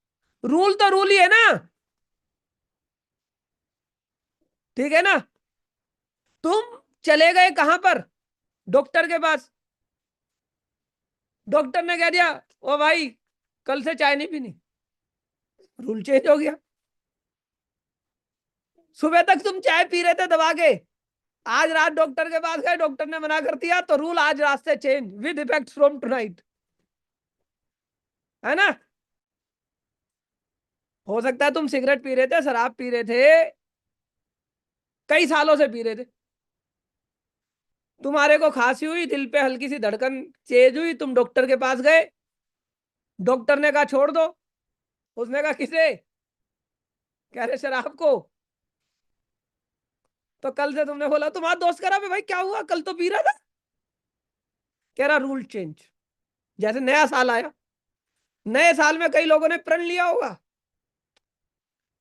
रूल तो रूल ही है ना, ठीक है ना? तुम चले गए कहां पर? डॉक्टर के पास। डॉक्टर ने कह दिया, ओ भाई कल से चाय नहीं पीनी, रूल चेंज हो गया। सुबह तक तुम चाय पी रहे थे दबा के, आज रात डॉक्टर के पास गए, डॉक्टर ने मना कर दिया, तो रूल आज रात से change with effect from tonight, है ना? हो सकता है तुम सिगरेट पी रहे थे, शराब पी रहे थे, कई सालों से पी रहे थे, तुम्हारे को खांसी हुई, दिल पे हल्की सी धड़कन तेज हुई, तुम डॉक्टर के पास गए, डॉक्टर ने कहा छोड़ दो। उसने कहा किसे? कह रहे शराब को। तो कल से तुमने बोला, तुम्हारा दोस्त कह रहा भाई क्या हुआ, कल तो पी रहा था। कह रहा रूल चेंज। जैसे नया साल आया, नए साल में कई लोगों ने प्रण लिया होगा,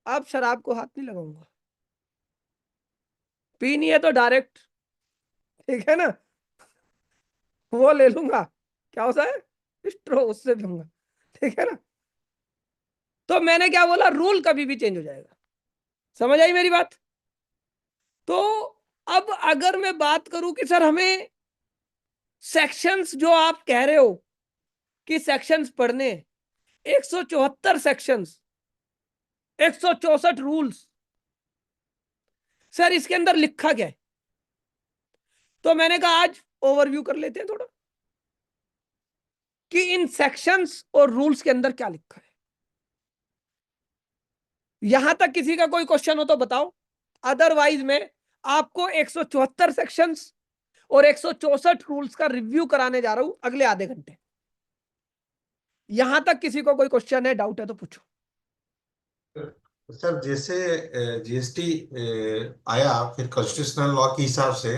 अब शराब को हाथ नहीं लगाऊंगा, पीनी है तो डायरेक्ट, ठीक है ना, वो ले लूंगा, क्या होता है, स्ट्रो, उससे पीऊंगा, ठीक है ना? तो मैंने क्या बोला? रूल कभी भी चेंज हो जाएगा। समझ आई मेरी बात? तो अब अगर मैं बात करूं कि सर हमें सेक्शंस, जो आप कह रहे हो कि सेक्शंस पढ़ने, 174 सेक्शंस, 164 रूल्स, सर इसके अंदर लिखा क्या है? तो मैंने कहा आज ओवरव्यू कर लेते हैं थोड़ा कि इन सेक्शंस और रूल्स के अंदर क्या लिखा है। यहां तक किसी का कोई क्वेश्चन हो तो बताओ, अदरवाइज में आपको 174 सेक्शंस और 164 रूल्स का रिव्यू कराने जा रहा हूं अगले आधे घंटे। यहां तक किसी को कोई क्वेश्चन है, डाउट है तो पूछो। सर जैसे जीएसटी आया फिर कॉन्स्टिट्यूशनल लॉ के हिसाब से,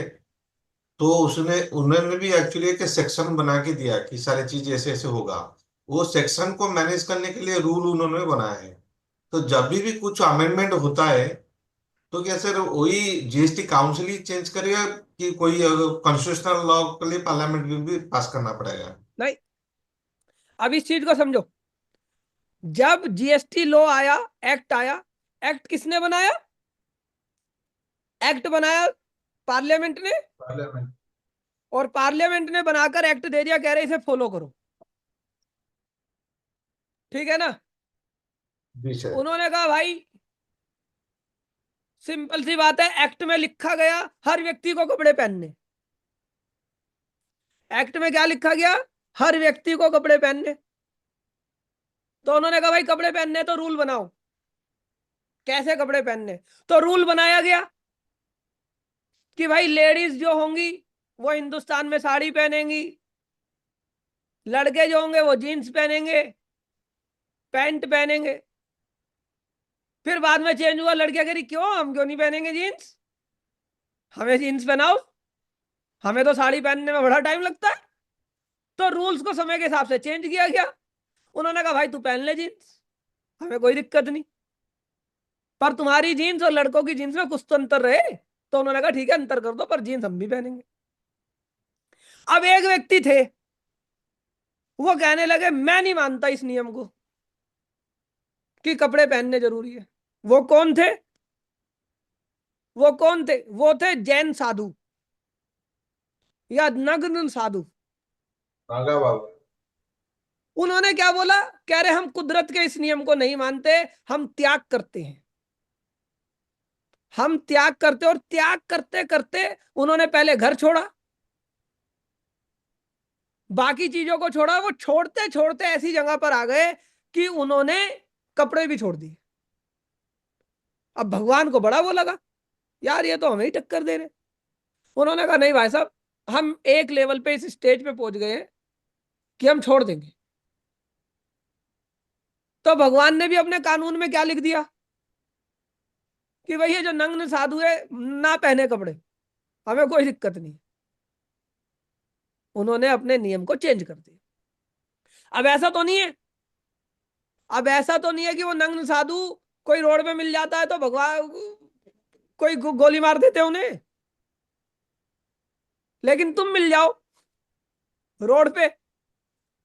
तो उसने उन्होंने भी एक्चुअली एक सेक्शन बना के दिया कि सारी चीज ऐसे ऐसे होगा। वो सेक्शन को मैनेज करने के लिए रूल उन्होंने बनाए हैं। तो जब भी कुछ अमेंडमेंट होता है, तो क्या सर वही जीएसटी काउंसिल ही चेंज करेगा कि कोई कॉन्स्टिट्यूशनल लॉ के लिए पार्लियामेंट में भी पास करना पड़ेगा? नहीं, अब इस चीज को समझो। जब जीएसटी लॉ आया, एक्ट आया, एक्ट किसने बनाया? एक्ट बनाया पार्लियामेंट ने, पार्लियामेंट। और पार्लियामेंट ने बनाकर एक्ट दे दिया, कह रहे इसे फॉलो करो, ठीक है ना? जी सर। उन्होंने कहा भाई सिंपल सी बात है, एक्ट में लिखा गया हर व्यक्ति को कपड़े पहनने। एक्ट में क्या लिखा गया? हर व्यक्ति को कपड़े पहनने। तो उन्होंने कहा भाई कपड़े पहनने तो रूल बनाओ, कैसे कपड़े पहनने? तो रूल बनाया गया कि भाई लेडीज जो होंगी वो हिंदुस्तान में साड़ी पहनेंगी, लड़के जो होंगे वो जीन्स पहनेंगे, पैंट पहनेंगे। फिर बाद में चेंज हुआ, लड़कियां कह रही क्यों, हम क्यों नहीं पहनेंगे जीन्स, हमें जीन्स पहनाओ, हमें तो साड़ी पहनने में बड़ा टाइम लगता है। तो रूल्स को समय के हिसाब से चेंज किया गया। उन्होंने कहा भाई तू पहन ले जीन्स, हमें कोई दिक्कत नहीं, पर तुम्हारी जीन्स और लड़कों की जीन्स में कुछ तो अंतर रहे। तो उन्होंने कहा ठीक है अंतर कर दो, पर जीन्स हम भी पहनेंगे। अब एक व्यक्ति थे, वो कहने लगे मैं नहीं मानता इस नियम को कि कपड़े पहनने जरूरी है। वो कौन थे? वो कौन थे? वो थे जैन साधु या नग्न साधु। नागा बाबा। उन्होंने क्या बोला? कह रहे हम कुदरत के इस नियम को नहीं मानते, हम त्याग करते हैं, हम त्याग करते। और त्याग करते करते उन्होंने पहले घर छोड़ा, बाकी चीजों को छोड़ा। वो छोड़ते छोड़ते ऐसी जगह पर आ गए कि उन्होंने कपड़े भी छोड़ दिए। अब भगवान को बड़ा वो लगा, यार ये तो हमें ही टक्कर दे रहे। उन्होंने कहा नहीं भाई साहब, हम एक लेवल पे इस स्टेज पे पहुंच गए हैं कि हम छोड़ देंगे। तो भगवान ने भी अपने कानून में क्या लिख दिया कि भाई ये जो नग्न साधु है ना पहने कपड़े, हमें कोई दिक्कत नहीं। उन्होंने अपने नियम को चेंज कर दिया। अब ऐसा तो नहीं है, अब ऐसा तो नहीं है कि वो नग्न साधु कोई रोड में मिल जाता है तो भगवान कोई गोली मार देते उन्हें। लेकिन तुम मिल जाओ रोड पे,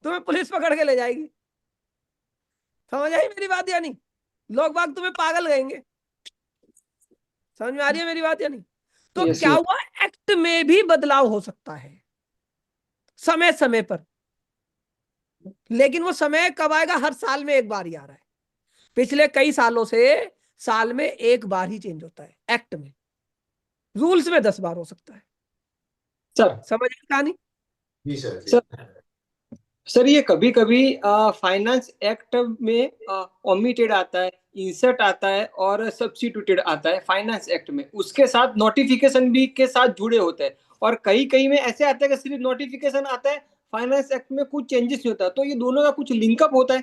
तुम्हें पुलिस पकड़ के ले जाएगी। समझ आई मेरी बात या नहीं? लोग बाग तुम्हें पागल कहेंगे। समझ में आ रही है मेरी बात या नहीं? तो यस क्या यस हुआ, एक्ट में भी बदलाव हो सकता है समय समय पर। लेकिन वो समय कब आएगा? हर साल में एक बार ही आ रहा है। पिछले कई सालों से साल में एक बार ही चेंज होता है एक्ट में। रूल्स में 10 बार हो सकता है। सर। समझ में कहानी? जी सर जी। सर सर ये कभी कभी फाइनेंस एक्ट में ओमिटेड आता है, इंसर्ट आता है और सब्स्टिट्यूटेड आता है फाइनेंस एक्ट में। उसके साथ नोटिफिकेशन भी के साथ जुड़े होते हैं। और कई कई में ऐसे आता है कि सिर्फ नोटिफिकेशन आता है, फाइनेंस एक्ट में कुछ चेंजेस नहीं होता। तो ये दोनों का कुछ लिंकअप होता है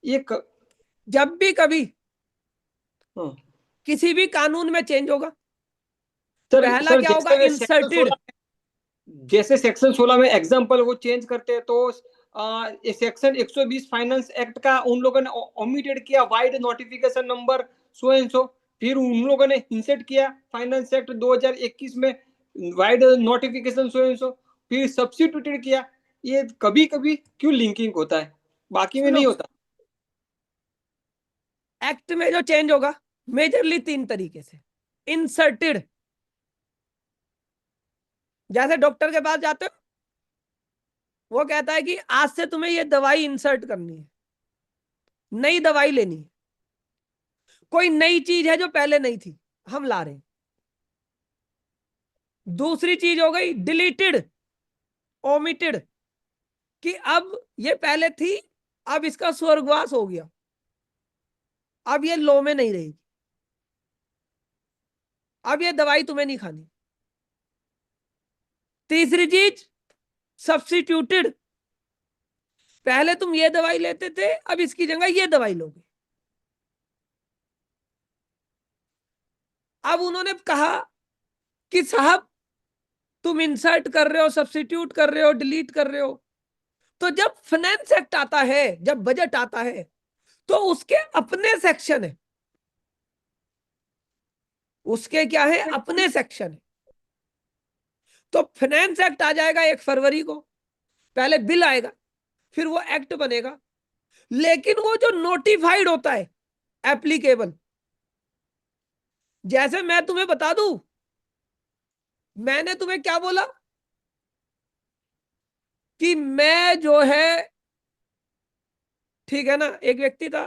ये जब भी कभी हाँ। किसी भी कानून में चेंज होगा, सर पहला सर क्या होगा? जैसे सेक्शन इंसर्टेड। 16 जैसे सेक्शन 16 में एग्जाम्पल वो चेंज करते हैं, तो सेक्शन 120 फाइनेंस एक्ट का उन लोगों ने ओमिटेड किया, wide notification number so and so. फिर उन लोगों ने इंसर्ट किया फाइनेंस एक्ट 2021 में, wide notification so and so. फिर सब्स्टिट्यूटेड किया। ये कभी कभी क्यों लिंकिंग होता है, बाकी में सुनो, नहीं होता? एक्ट में जो चेंज होगा मेजरली 3 तरीके से। इंसर्टेड, जैसे डॉक्टर के पास जाते हो, वो कहता है कि आज से तुम्हें ये दवाई इंसर्ट करनी है, नई दवाई लेनी है। कोई नई चीज है जो पहले नहीं थी, हम ला रहे हैं। दूसरी चीज हो गई डिलीटेड, ओमिटेड, कि अब ये पहले थी, अब इसका स्वर्गवास हो गया, अब ये लॉ में नहीं रहेगी, अब ये दवाई तुम्हें नहीं खानी। तीसरी चीज सब्स्टिट्यूटेड, पहले तुम ये दवाई लेते थे, अब इसकी जगह ये दवाई लोगे। अब उन्होंने कहा कि साहब तुम इंसर्ट कर रहे हो, सब्स्टिट्यूट कर रहे हो, डिलीट कर रहे हो, तो जब फाइनेंस एक्ट आता है, जब बजट आता है, तो उसके अपने सेक्शन है, उसके क्या है? अपने सेक्शन है। तो फाइनेंस एक्ट आ जाएगा 1 फरवरी को, पहले बिल आएगा, फिर वो एक्ट बनेगा। लेकिन वो जो नोटिफाइड होता है एप्लीकेबल, जैसे मैं तुम्हें बता दूं, मैंने तुम्हें क्या बोला कि मैं जो है, ठीक है ना, एक व्यक्ति था,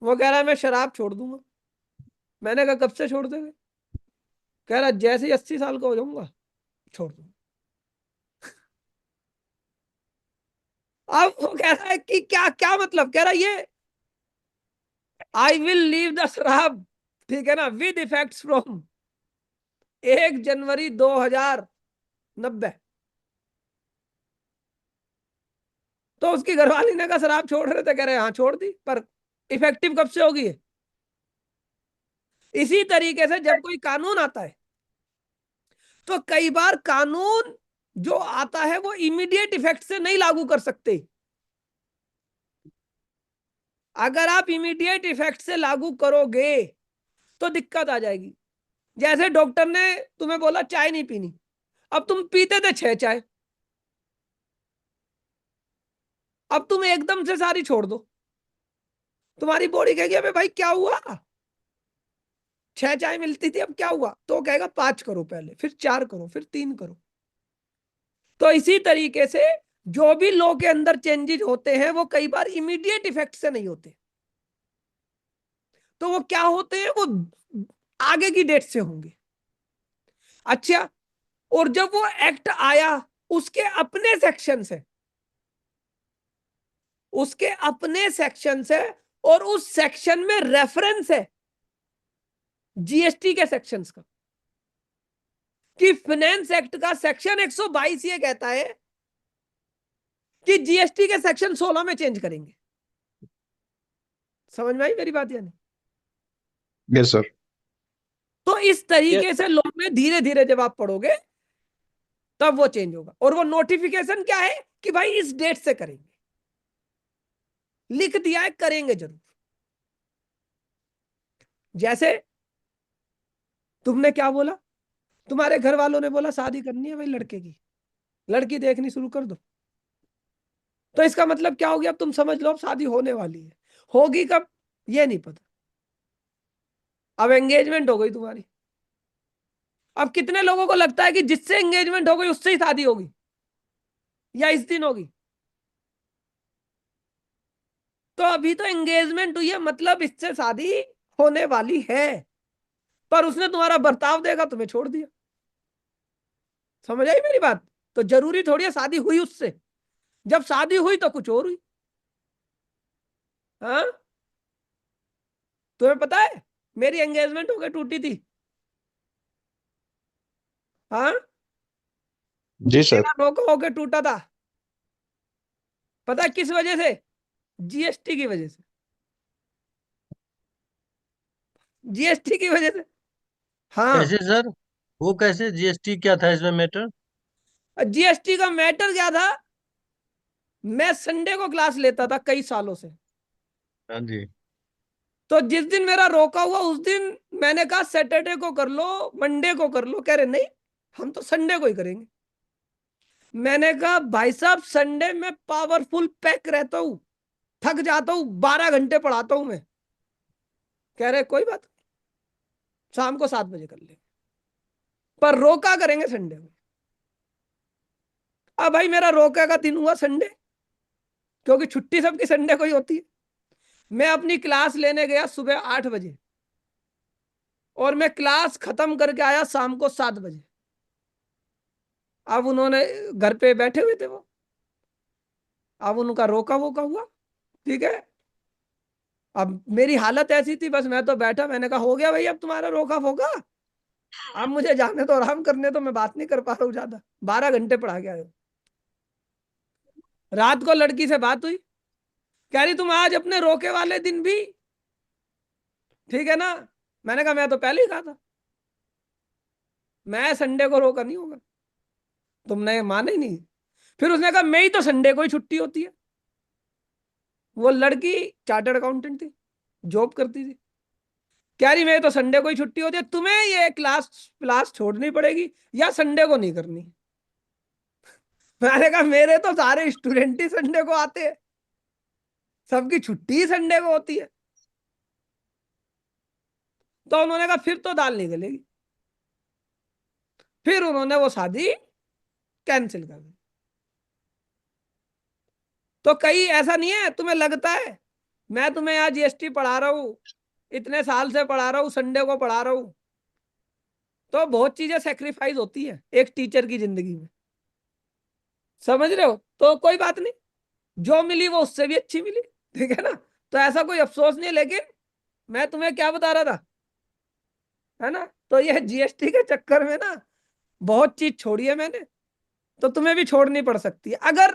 वो कह रहा है मैं शराब छोड़ दूंगा। मैंने कहा कब से छोड़ देंगे? कह रहा जैसे ही 80 साल का हो जाऊंगा छोड़ दूंगा। अब वो कह रहा है कि क्या क्या मतलब? कह रहा ये आई विल लीव द शराब, ठीक है ना, विद इफेक्ट्स फ्रॉम 1 जनवरी 2090। तो उसकी घरवाली ने कहा शराब छोड़ रहे थे? कह रहे हाँ छोड़ दी, पर इफेक्टिव कब से होगी? इसी तरीके से जब कोई कानून आता है, तो कई बार कानून जो आता है वो इमीडिएट इफेक्ट से नहीं लागू कर सकते। अगर आप इमीडिएट इफेक्ट से लागू करोगे तो दिक्कत आ जाएगी। जैसे डॉक्टर ने तुम्हें बोला चाय नहीं पीनी, अब तुम पीते थे 6 चाय, अब तुम एकदम से सारी छोड़ दो, तुम्हारी बॉडी कहेगी अबे भाई क्या हुआ, 6 चाय मिलती थी अब क्या हुआ, तो कहेगा 5 करो पहले, फिर 4 करो, फिर 3 करो। तो इसी तरीके से जो भी लॉ के अंदर चेंजेस होते हैं वो कई बार इमीडिएट इफेक्ट से नहीं होते, तो वो क्या होते हैं, वो आगे की डेट से होंगे। अच्छा, और जब वो एक्ट आया उसके अपने सेक्शन से, उसके अपने सेक्शन से, और उस सेक्शन में रेफरेंस है जीएसटी के सेक्शंस का, कि फाइनेंस एक्ट का सेक्शन 122 ये कहता है कि जीएसटी के सेक्शन 16 में चेंज करेंगे। समझ में आई मेरी बात या नहीं? Yes sir. तो इस तरीके से लॉ में धीरे धीरे जब आप पढ़ोगे तब वो चेंज होगा। और वो नोटिफिकेशन क्या है कि भाई इस डेट से करेंगे, लिख दिया है, करेंगे जरूर। जैसे तुमने क्या बोला, तुम्हारे घर वालों ने बोला शादी करनी है भाई लड़के की, लड़की देखनी शुरू कर दो, तो इसका मतलब क्या हो गया, अब तुम समझ लो अब शादी होने वाली है। होगी कब ये नहीं पता, अब एंगेजमेंट हो गई तुम्हारी। अब कितने लोगों को लगता है कि जिससे एंगेजमेंट हो गई उससे ही शादी होगी या इस दिन होगी? तो अभी तो एंगेजमेंट हुई है, मतलब इससे शादी होने वाली है, पर उसने तुम्हारा बर्ताव देखा, तुम्हें छोड़ दिया। समझ आई मेरी बात? तो जरूरी थोड़ी है शादी हुई उससे, जब शादी हुई तो कुछ और हुई। हाँ, तुम्हें पता है मेरी एंगेजमेंट होके टूटी थी। हाँ, जी सर। मेरा रोका होके टूटा था। पता है किस वजह से? जीएसटी की वजह से, जीएसटी की वजह से। हाँ, कैसे सर? वो कैसे? जीएसटी क्या था इसमें मैटर? जीएसटी का मैटर क्या था, मैं संडे को क्लास लेता था कई सालों से, हाँ जी। तो जिस दिन मेरा रोका हुआ उस दिन मैंने कहा सैटरडे को कर लो, मंडे को कर लो, कह रहे नहीं हम तो संडे को ही करेंगे। मैंने कहा भाई साहब संडे में पावरफुल पैक रहता हूं, थक जाता हूं, 12 घंटे पढ़ाता हूं मैं। कह रहे कोई बात नहीं, शाम को 7 बजे कर लेंगे, पर रोका करेंगे संडे को। अब भाई मेरा रोका का दिन हुआ संडे, क्योंकि छुट्टी सबकी संडे को ही होती है। मैं अपनी क्लास लेने गया सुबह 8 बजे और मैं क्लास खत्म करके आया शाम को 7 बजे। अब उन्होंने घर पे बैठे हुए थे वो, अब उनका रोका वोका हुआ, ठीक है। अब मेरी हालत ऐसी थी, बस मैं तो बैठा, मैंने कहा हो गया भाई अब तुम्हारा रोका फोका, अब मुझे जाने तो आराम करने तो, मैं बात नहीं कर पा रहा हूँ ज्यादा, 12 घंटे पढ़ा के आए। रात को लड़की से बात हुई, कह रही तुम आज अपने रोके वाले दिन भी, ठीक है ना। मैंने कहा मैं तो पहले ही कहा था मैं संडे को रोका नहीं होगा, तुमने माने ही नहीं। फिर उसने कहा मैं ही तो संडे को ही छुट्टी होती है। वो लड़की चार्टर्ड अकाउंटेंट थी, जॉब करती थी, कह रही मैं तो संडे को ही छुट्टी होती है, तुम्हें ये क्लास क्लास छोड़नी पड़ेगी या संडे को नहीं करनी। मैंने कहा मेरे तो सारे स्टूडेंट ही संडे को आते हैं, सबकी छुट्टी संडे को होती है। तो उन्होंने कहा फिर तो दाल नहीं गलेगी, फिर उन्होंने वो शादी कैंसिल कर दी। तो कहीं ऐसा नहीं है तुम्हें लगता है मैं तुम्हें यहाँ जीएसटी पढ़ा रहा हूं, इतने साल से पढ़ा रहा हूं, संडे को पढ़ा रहा हूं, तो बहुत चीजें सेक्रीफाइस होती है एक टीचर की जिंदगी में, समझ रहे हो? तो कोई बात नहीं, जो मिली वो उससे भी अच्छी मिली, ठीक है ना। तो ऐसा कोई अफसोस नहीं, लेकिन मैं तुम्हें क्या बता रहा था, है ना। तो ये जीएसटी के चक्कर में ना बहुत चीज छोड़ी है मैंने, तो तुम्हें भी छोड़नी पड़ सकती है अगर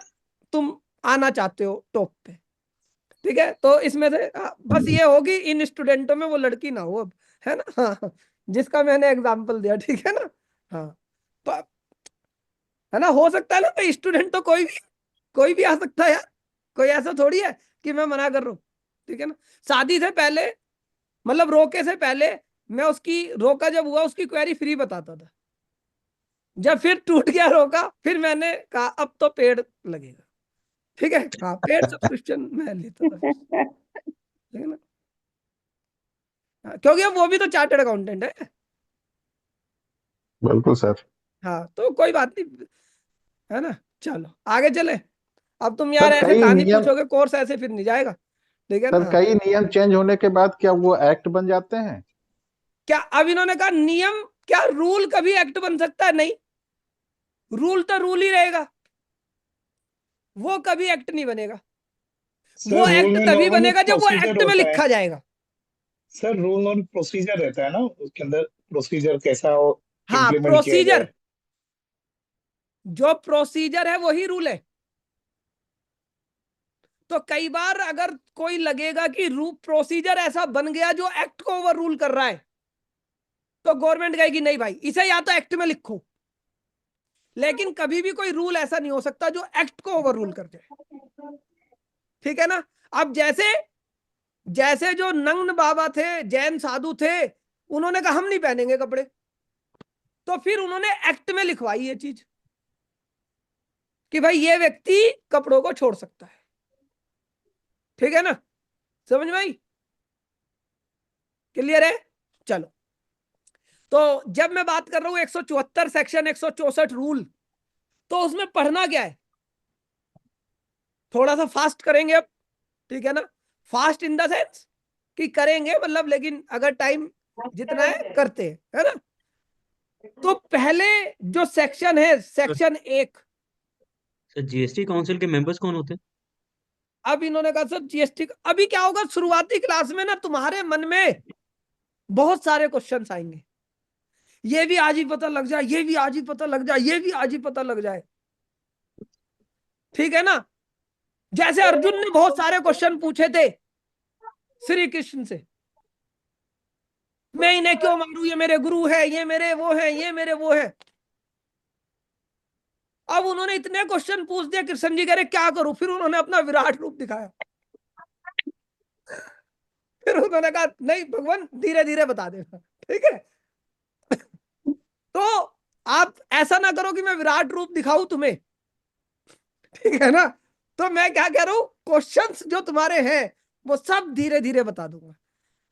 तुम आना चाहते हो टॉप पे, ठीक है। तो इसमें से बस ये होगी इन स्टूडेंटों में वो लड़की ना हो अब, है ना। हाँ, जिसका मैंने एग्जाम्पल दिया, ठीक है ना। हाँ, है ना। हो सकता है ना भाई, स्टूडेंट तो कोई भी आ सकता है यार, कोई ऐसा थोड़ी है कि मैं मना कर रहा हूँ, ठीक है ना। शादी से पहले, मतलब रोके से पहले, मैं उसकी रोका जब हुआ उसकी क्वेरी फ्री बताता था। जब फिर टूट गया रोका, फिर मैंने कहा अब तो पेड लगेगा, ठीक है। हाँ, पेड सब्सक्रिप्शन मैं लेता था, ठीक है ना। हाँ, क्योंकि अब वो भी तो चार्टर्ड अकाउंटेंट है। बिल्कुल सर। हाँ, तो कोई बात नहीं, है ना। चलो आगे चले। अब तुम यार सर ऐसे कई कहानी नियम पूछोगे, कोर्स ऐसे फिर नहीं जाएगा, ठीक है सर ना। कई नियम चेंज होने के बाद क्या वो एक्ट बन जाते हैं? क्या अब इन्होंने कहा नियम, क्या रूल कभी एक्ट बन सकता है? नहीं, रूल तो रूल ही रहेगा, वो कभी एक्ट नहीं बनेगा। सर वो रूल एक्ट में तभी नॉर्मली बनेगा जब वो प्रोसीजर एक्ट में होता है। लिखा जाएगा। सर रूल और प्रोसीजर रहता है ना, उसके अंदर प्रोसीजर कैसा हाँ, इम्प्लीमेंट किया जाए। प्रोसीजर, जो प्रोसीजर है वही रूल है। तो कई बार अगर कोई लगेगा कि प्रोसीजर ऐसा बन गया जो एक्ट को ओवर रूल कर रहा है, तो गवर्नमेंट कहेगी नहीं भाई, इसे या तो एक्ट में लिखो। लेकिन कभी भी कोई रूल ऐसा नहीं हो सकता जो एक्ट को ओवर रूल कर जाए, ठीक है ना। अब जैसे जैसे जो नग्न बाबा थे, जैन साधु थे, उन्होंने कहा हम नहीं पहनेंगे कपड़े, तो फिर उन्होंने एक्ट में लिखवाई ये चीज कि भाई ये व्यक्ति कपड़ों को छोड़ सकता है, ठीक है ना। समझ में आई? क्लियर है? चलो, तो जब मैं बात कर रहा हूं 174 सेक्शन 164 रूल, तो उसमें पढ़ना क्या है, थोड़ा सा फास्ट करेंगे अब, ठीक है ना। फास्ट इन द सेंस कि करेंगे मतलब, लेकिन अगर टाइम जितना है करते हैं, है ना। तो पहले जो सेक्शन है, सेक्शन 1। सर जीएसटी काउंसिल के मेंबर्स कौन होते हैं? अब इन्होंने कहा सर जीएसटी, अभी क्या होगा शुरुआती क्लास में ना, तुम्हारे मन में बहुत सारे क्वेश्चंस आएंगे, ये भी आज ही पता लग जाए, ये भी आज ही पता लग जाए, ये भी आज ही पता लग जाए, ठीक है ना। जैसे अर्जुन ने बहुत सारे क्वेश्चन पूछे थे श्री कृष्ण से, मैं इन्हें क्यों मारूं, ये मेरे गुरु है, ये मेरे वो है, ये मेरे वो है। अब उन्होंने इतने क्वेश्चन पूछ दिया, कृष्ण जी कह रहे क्या करूं, फिर उन्होंने अपना विराट रूप दिखाया। फिर उन्होंने कहा नहीं भगवान धीरे धीरे बता देना, ठीक है। तो आप ऐसा ना करो कि मैं विराट रूप दिखाऊं तुम्हें, ठीक है ना। तो मैं क्या कह रहा हूं, क्वेश्चंस जो तुम्हारे हैं वो सब धीरे धीरे बता दूंगा।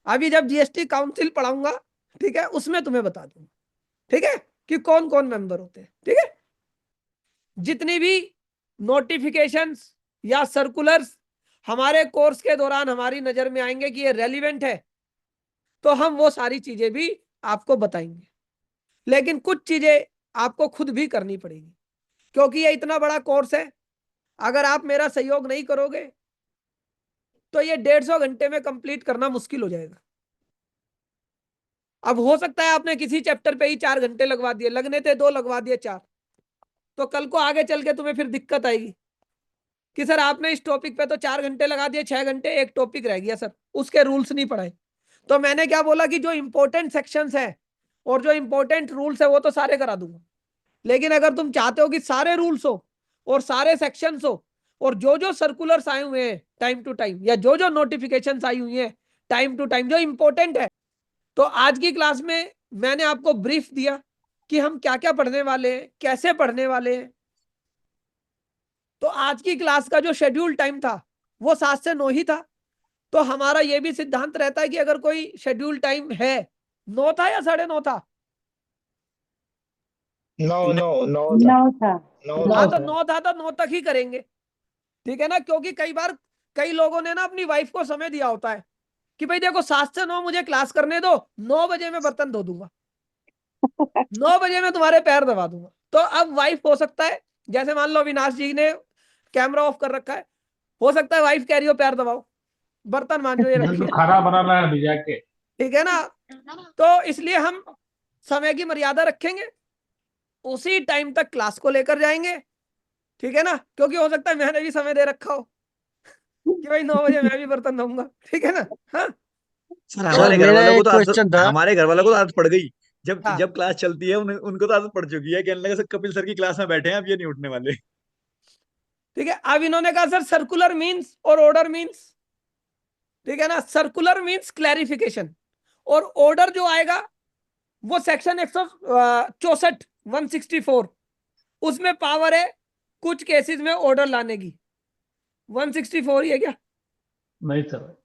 अभी जब जीएसटी काउंसिल पढ़ाऊंगा, ठीक है, उसमें तुम्हें बता दूंगा, ठीक है, कि कौन कौन मेंबर होते हैं, ठीक है। जितनी भी नोटिफिकेशंस या सर्कुलर्स हमारे कोर्स के दौरान हमारी नजर में आएंगे कि ये रेलिवेंट है, तो हम वो सारी चीजें भी आपको बताएंगे। लेकिन कुछ चीजें आपको खुद भी करनी पड़ेगी, क्योंकि ये इतना बड़ा कोर्स है। अगर आप मेरा सहयोग नहीं करोगे तो ये 150 घंटे में कंप्लीट करना मुश्किल हो जाएगा। अब हो सकता है आपने किसी चैप्टर पे ही 4 घंटे लगवा दिए, लगने थे 2, लगवा दिए 4, तो कल को आगे चल के तुम्हें फिर दिक्कत आएगी कि सर आपने इस टॉपिक पे तो 4 घंटे लगा दिए, 6 घंटे एक टॉपिक रह गया सर, उसके रूल्स नहीं पढ़ाए। तो मैंने क्या बोला कि जो इंपॉर्टेंट सेक्शंस है और जो इंपॉर्टेंट रूल्स है वो तो सारे करा दूंगा, लेकिन अगर तुम चाहते हो कि सारे रूल्स हो और सारे सेक्शंस हो और जो जो सर्कुलर्स आए हुए हैं टाइम टू टाइम, या जो जो नोटिफिकेशंस आई हुई हैं टाइम टू टाइम जो इंपॉर्टेंट है, तो आज की क्लास में मैंने आपको ब्रीफ दिया कि हम क्या क्या पढ़ने वाले हैं, कैसे पढ़ने वाले हैं। तो आज की क्लास का जो शेड्यूल टाइम था वो 7 से 9 ही था। तो हमारा ये भी सिद्धांत रहता है कि अगर कोई शेड्यूल टाइम है, 9 था या 9:30 था? 9 था। हाँ, तो 9 था तो 9 तक ही करेंगे, ठीक है ना। क्योंकि कई बार कई लोगों ने ना अपनी वाइफ को समय दिया होता है कि भाई देखो 7 से 9 मुझे क्लास करने दो, 9 बजे मैं बर्तन धो दूंगा, 9 बजे मैं तुम्हारे पैर दबा दूंगा। तो अब वाइफ हो सकता है, जैसे मान लो अविनाश जी ने कैमरा ऑफ कर रखा है, हो सकता है वाइफ कह रही हो पैर दबाओ, बर्तन मांजो, ये रखिए, खाना बनाना है भिजा के, ठीक है ना। तो इसलिए हम समय की मर्यादा रखेंगे, उसी टाइम तक क्लास को लेकर जाएंगे, ठीक है ना। क्योंकि हो सकता है मैंने भी समय दे रखा हो कि भाई 9 बजे मैं भी बर्तन धोऊंगा, ठीक है ना। हाँ, सर हमारे घर मेरा वालों को एक तो क्वेश्चन था। हमारे घर वालों को तो आदत पड़ गई जब हाँ। जब क्लास चलती है उनको तो आदत पड़ चुकी है, कहने लगा सर कपिल सर की क्लास में बैठे हैं, अब ये नहीं उठने वाले। ठीक है, अब इन्होंने कहा सर सर्कुलर मीन्स और ऑर्डर मीन्स, ठीक है ना। सर्कुलर मीन्स क्लैरिफिकेशन, और ऑर्डर जो आएगा वो सेक्शन 164 164, उसमें पावर है कुछ केसेस में ऑर्डर लाने की। 164 ही है क्या? नहीं सर,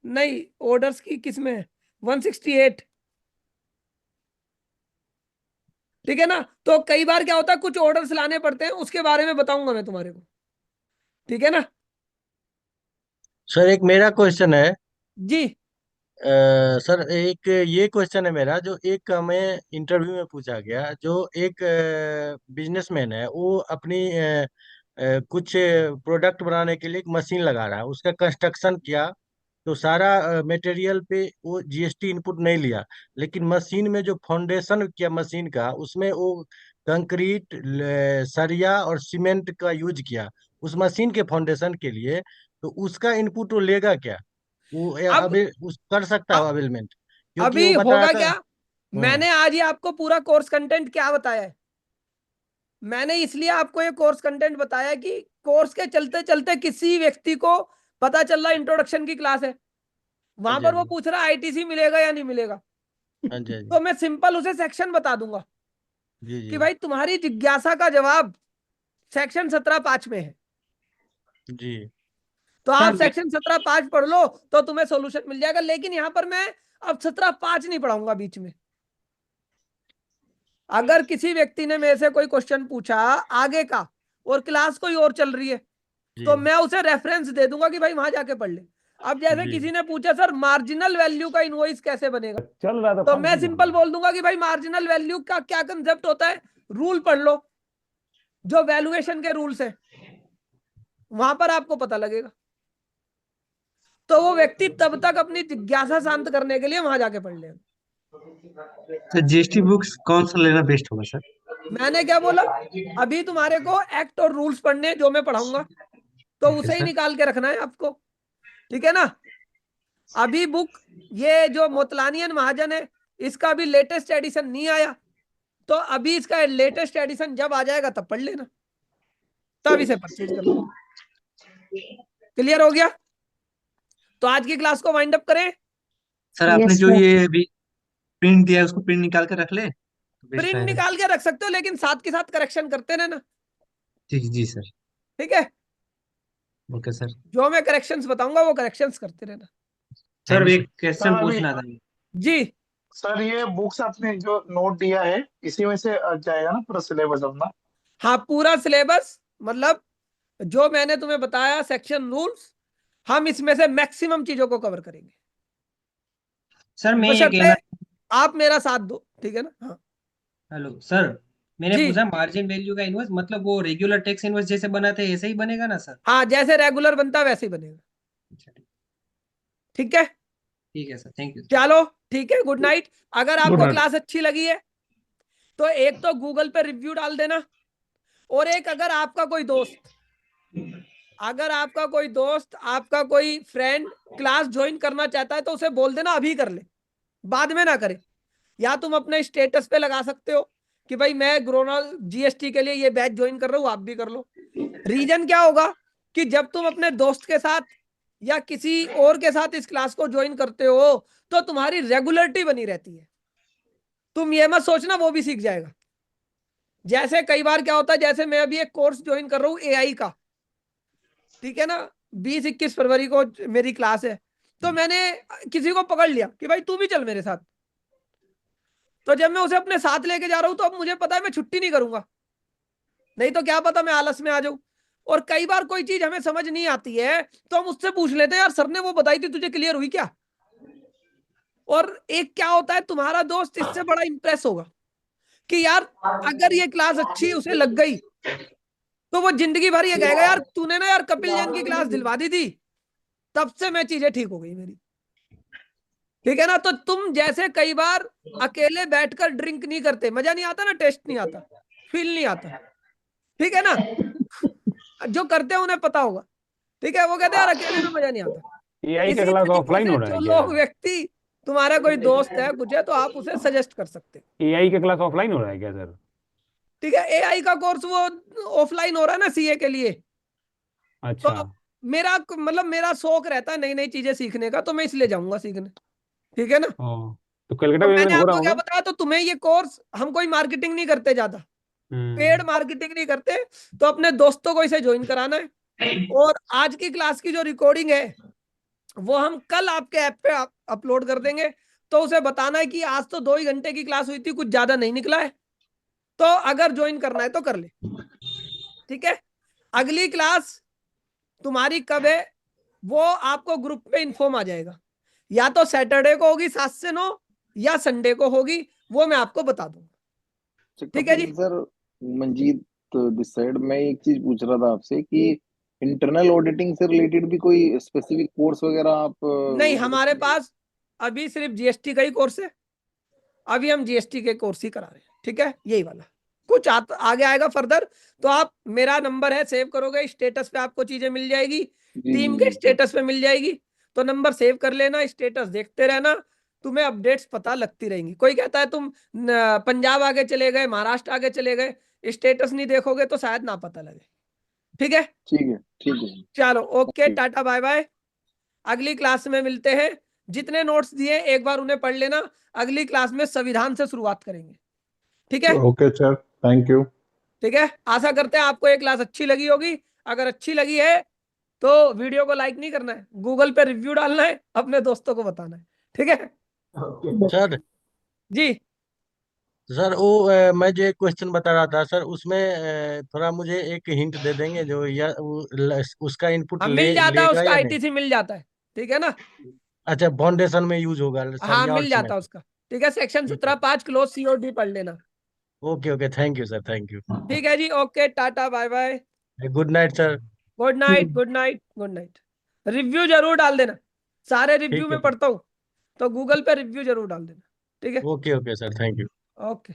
नहीं, ऑर्डर्स की किस में है? 168, ठीक है ना। तो कई बार क्या होता है, कुछ ऑर्डर्स लाने पड़ते हैं, उसके बारे में बताऊंगा मैं तुम्हारे को, ठीक है ना। सर एक मेरा क्वेश्चन है। जी सर एक ये क्वेश्चन है मेरा, जो एक हमें इंटरव्यू में पूछा गया, जो एक बिजनेसमैन है, वो अपनी कुछ प्रोडक्ट बनाने के लिए एक मशीन लगा रहा है, उसका कंस्ट्रक्शन किया, तो सारा मटेरियल पे वो जीएसटी इनपुट नहीं लिया, लेकिन मशीन में जो फाउंडेशन किया मशीन का, उसमें वो कंक्रीट, सरिया और सीमेंट का यूज किया उस मशीन के फाउंडेशन के लिए, तो उसका इनपुट वो लेगा क्या? वो अब अभी उस कर सकता है अवेलमेंट? क्योंकि अभी वो बताया होगा था। क्या, मैंने आज ही आपको पूरा कोर्स कंटेंट क्या बताया है। मैंने इसलिए आपको ये कोर्स कंटेंट बताया कि कोर्स के चलते चलते किसी व्यक्ति को पता चल रहा इंट्रोडक्शन की क्लास है, हाँ वहां जी, पर हाँ वो जी, पूछ रहा आईटीसी मिलेगा या नहीं मिलेगा, हाँ जी, हाँ तो जी, मैं सिंपल उसे सेक्शन बता दूंगा जी, कि जी, भाई तुम्हारी जिज्ञासा का जवाब सेक्शन 17(5) में है, जी। तो सर आप सेक्शन 17(5) पढ़ लो तो तुम्हें सोल्यूशन मिल जाएगा। लेकिन यहां पर मैं अब 17(5) नहीं पढ़ाऊंगा बीच में। अगर किसी व्यक्ति ने मेरे से कोई क्वेश्चन पूछा आगे का और क्लास कोई और चल रही है, तो जी, मैं उसे रेफरेंस दे दूंगा कि भाई वहां जाके पढ़ ले। अब जैसे जी, किसी ने पूछा सर मार्जिनल वैल्यू का इनवॉइस कैसे बनेगा, चल रहा था तो मैं सिंपल बोल दूंगा कि भाई मार्जिनल वैल्यू का क्या कंसेप्ट होता है, रूल पढ़ लो, जो वैल्यूएशन के रूल्स है वहां पर आपको पता लगेगा। तो वो व्यक्ति तब तक अपनी जिज्ञासा शांत करने के लिए वहां जाके पढ़ लेगा। सर जीएसटी बुक्स कौन सा लेना बेस्ट होगा सर? मैंने क्या बोला, अभी तुम्हारे को एक्ट और रूल्स पढ़ने हैं, जो मैं पढ़ाऊंगा, तो ओके उसे ही सर। निकाल के रखना है आपको, ठीक है ना। अभी बुक ये जो मोतलानियन महाजन है, इसका अभी लेटेस्ट एडिशन नहीं आया, तो अभी इसका लेटेस्ट एडिशन जब आ जाएगा तब पढ़ लेना, तब इसे परचेज कर लो। क्लियर हो गया? तो आज की क्लास को वाइंड अप करें। सर आपने जो ये अभी प्रिंट दिया है उसको प्रिंट निकाल कर रख ले तो बेस्ट प्रिंट रहेगा। निकाल के रख सकते हो, लेकिन साथ के साथ करेक्शन करते रहना, जी जी सर। ठीक है। Okay sir. जो मैं करेक्शंस बताऊंगा वो करेक्शंस करते रहना। सर थैंक यू एक क्वेश्चन सर अभी पूछना था। जी सर ये बुक्स आपने जो नोट दिया है इसी में से जाएगा ना पूरा सिलेबस अपना? हाँ, पूरा सिलेबस, मतलब जो मैंने तुम्हें बताया सेक्शन रूल्स, हम इसमें से मैक्सिमम चीजों को कवर करेंगे, सर मैं ये बशर्ते कहना। आप मेरा साथ दो, ठीक है ना। हाँ हेलो सर, मैंने जी, पूछा मार्जिन वैल्यू का इनवर्स मतलब वो रेगुलर टैक्स इनवर्स जैसे बनाते हैं ऐसे ही बनेगा ना सर? हाँ, जैसे रेगुलर बनता है वैसे ही बनेगा, अच्छा, ठीक है। ठीक है सर, थैंक यू। चलो ठीक है, गुड नाइट। अगर गुड आपको नाइट। क्लास अच्छी लगी है तो एक तो गूगल पे रिव्यू डाल देना, और एक अगर आपका कोई दोस्त आपका कोई फ्रेंड क्लास ज्वाइन करना चाहता है तो उसे बोल देना अभी कर ले, बाद में ना करे। या तुम अपने स्टेटस पे लगा सकते हो कि भाई मैं ग्रोनल जीएसटी के लिए ये बैच ज्वाइन कर रहा हूं, आप भी कर लो। रीजन क्या होगा कि जब तुम अपने दोस्त के साथ या किसी और के साथ इस क्लास को ज्वाइन करते हो तो तुम्हारी रेगुलरिटी बनी रहती है। तुम ये मत सोचना वो भी सीख जाएगा। जैसे कई बार क्या होता है, जैसे मैं अभी एक कोर्स ज्वाइन कर रहा हूँ एआई का, ठीक है ना, 20-21 फरवरी को मेरी क्लास है, तो मैंने किसी को पकड़ लिया कि भाई तू भी चल मेरे साथ। तो जब मैं उसे अपने साथ लेके जा रहा हूं तो अब मुझे पता है मैं छुट्टी नहीं करूंगा, नहीं तो क्या पता मैं आलस में आ जाऊं। और कई बार कोई चीज हमें समझ नहीं आती है तो हम उससे पूछ लेते हैं, यार सर ने वो बताई थी, तुझे क्लियर हुई क्या? और एक क्या होता है, तुम्हारा दोस्त इससे बड़ा इंप्रेस होगा कि यार अगर ये क्लास अच्छी उसे लग गई तो वो जिंदगी भर ये कहेगा, यार तूने ना यार कपिल जैन की क्लास दिलवा दी थी, तब से मैं चीजें ठीक हो गई मेरी, ठीक है ना। तो तुम जैसे कई बार अकेले बैठकर ड्रिंक नहीं करते, मजा नहीं आता ना, टेस्ट नहीं आता, फील नहीं आता, ठीक है ना। जो करते हैं उन्हें पता होगा, ठीक है। वो कहते हैं यार अकेले में मजा नहीं आता। एआई का इसी क्लास तरीके ऑफलाइन से हो रहा जो है क्या? लोग व्यक्ति तुम्हारा कोई दोस्त है कुछ है तो आप उसे सजेस्ट कर सकते हो। एआई का क्लास ऑफलाइन हो रहा है क्या सर? ठीक है, एआई का कोर्स वो ऑफलाइन हो रहा है ना सीए के लिए। तो अच्छा। मेरा मतलब मेरा शौक रहता है नई नई चीजें सीखने का, तो मैं इसलिए जाऊंगा सीखने। ठीक है ना। तो कलकत्ता तो में मैंने हो रहा आपको क्या होगा। बताया, तो तुम्हें ये कोर्स, हम कोई मार्केटिंग नहीं करते ज्यादा, पेड मार्केटिंग नहीं करते, तो अपने दोस्तों को इसे ज्वाइन कराना है। और आज की क्लास की जो रिकॉर्डिंग है वो हम कल आपके ऐप पे अपलोड कर देंगे। तो उसे बताना है कि आज तो 2 ही घंटे की क्लास हुई थी, कुछ ज्यादा नहीं निकला है, तो अगर ज्वाइन करना है तो कर ले। ठीक है। अगली क्लास तुम्हारी कब है वो आपको ग्रुप पे इन्फॉर्म आ जाएगा, या तो सैटरडे को होगी 7 से 9, या संडे को होगी, वो मैं आपको बता दूंगा। ठीक है जी। सर मंजीत दिस साइड, मैं एक चीज पूछ रहा था आपसे कि इंटरनल ऑडिटिंग से रिलेटेड भी कोई स्पेसिफिक कोर्स वगैरह आप नहीं, हमारे पास अभी सिर्फ जीएसटी का ही कोर्स है, अभी हम जीएसटी के कोर्स ही करा रहे हैं। ठीक है, यही वाला। कुछ आगे आएगा फर्दर तो आप मेरा नंबर है सेव करोगे, स्टेटस पे आपको चीजें मिल जाएगी, टीम के स्टेटस पे मिल जाएगी, तो नंबर सेव कर लेना, स्टेटस देखते रहना, तुम्हें अपडेट्स पता लगती रहेंगी। कोई कहता है तुम पंजाब आगे चले गए, महाराष्ट्र आगे चले गए, स्टेटस नहीं देखोगे तो शायद ना पता लगे। ठीक है। ठीक है, ठीक है। चलो ओके, टाटा बाय बाय, अगली क्लास में मिलते हैं। जितने नोट्स दिए एक बार उन्हें पढ़ लेना, अगली क्लास में संविधान से शुरुआत करेंगे। ठीक है। Okay sir, thank you. ठीक है, आशा करते हैं आपको ये क्लास अच्छी लगी होगी। अगर अच्छी लगी है तो वीडियो को लाइक नहीं करना है, गूगल पे रिव्यू डालना है, अपने दोस्तों को बताना है। ठीक है सर। जी। सर वो मैं जो एक क्वेश्चन बता रहा था सर, उसमें थोड़ा मुझे एक हिंट दे देंगे जो या उसका इनपुट हम मिल जाता है लेगा उसका, या नहीं? आईटीसी मिल जाता है। ठीक है ना। अच्छा, फाउंडेशन में यूज होगा हाँ सरिया और मिल जाता है सीमेंट। उसका। ठीक है, सेक्शन ठीक है। 17(5) क्लोज सीओडी पढ़ लेना। Okay okay, thank you sir, thank you. ठीक है जी, okay, tata bye bye, good night sir. Good night, good night, good night. Review जरूर डाल देना, सारे रिव्यू ठीक है में सर। पढ़ता हूँ, तो गूगल पे रिव्यू जरूर डाल देना। ठीक है, okay okay sir, thank you. Okay.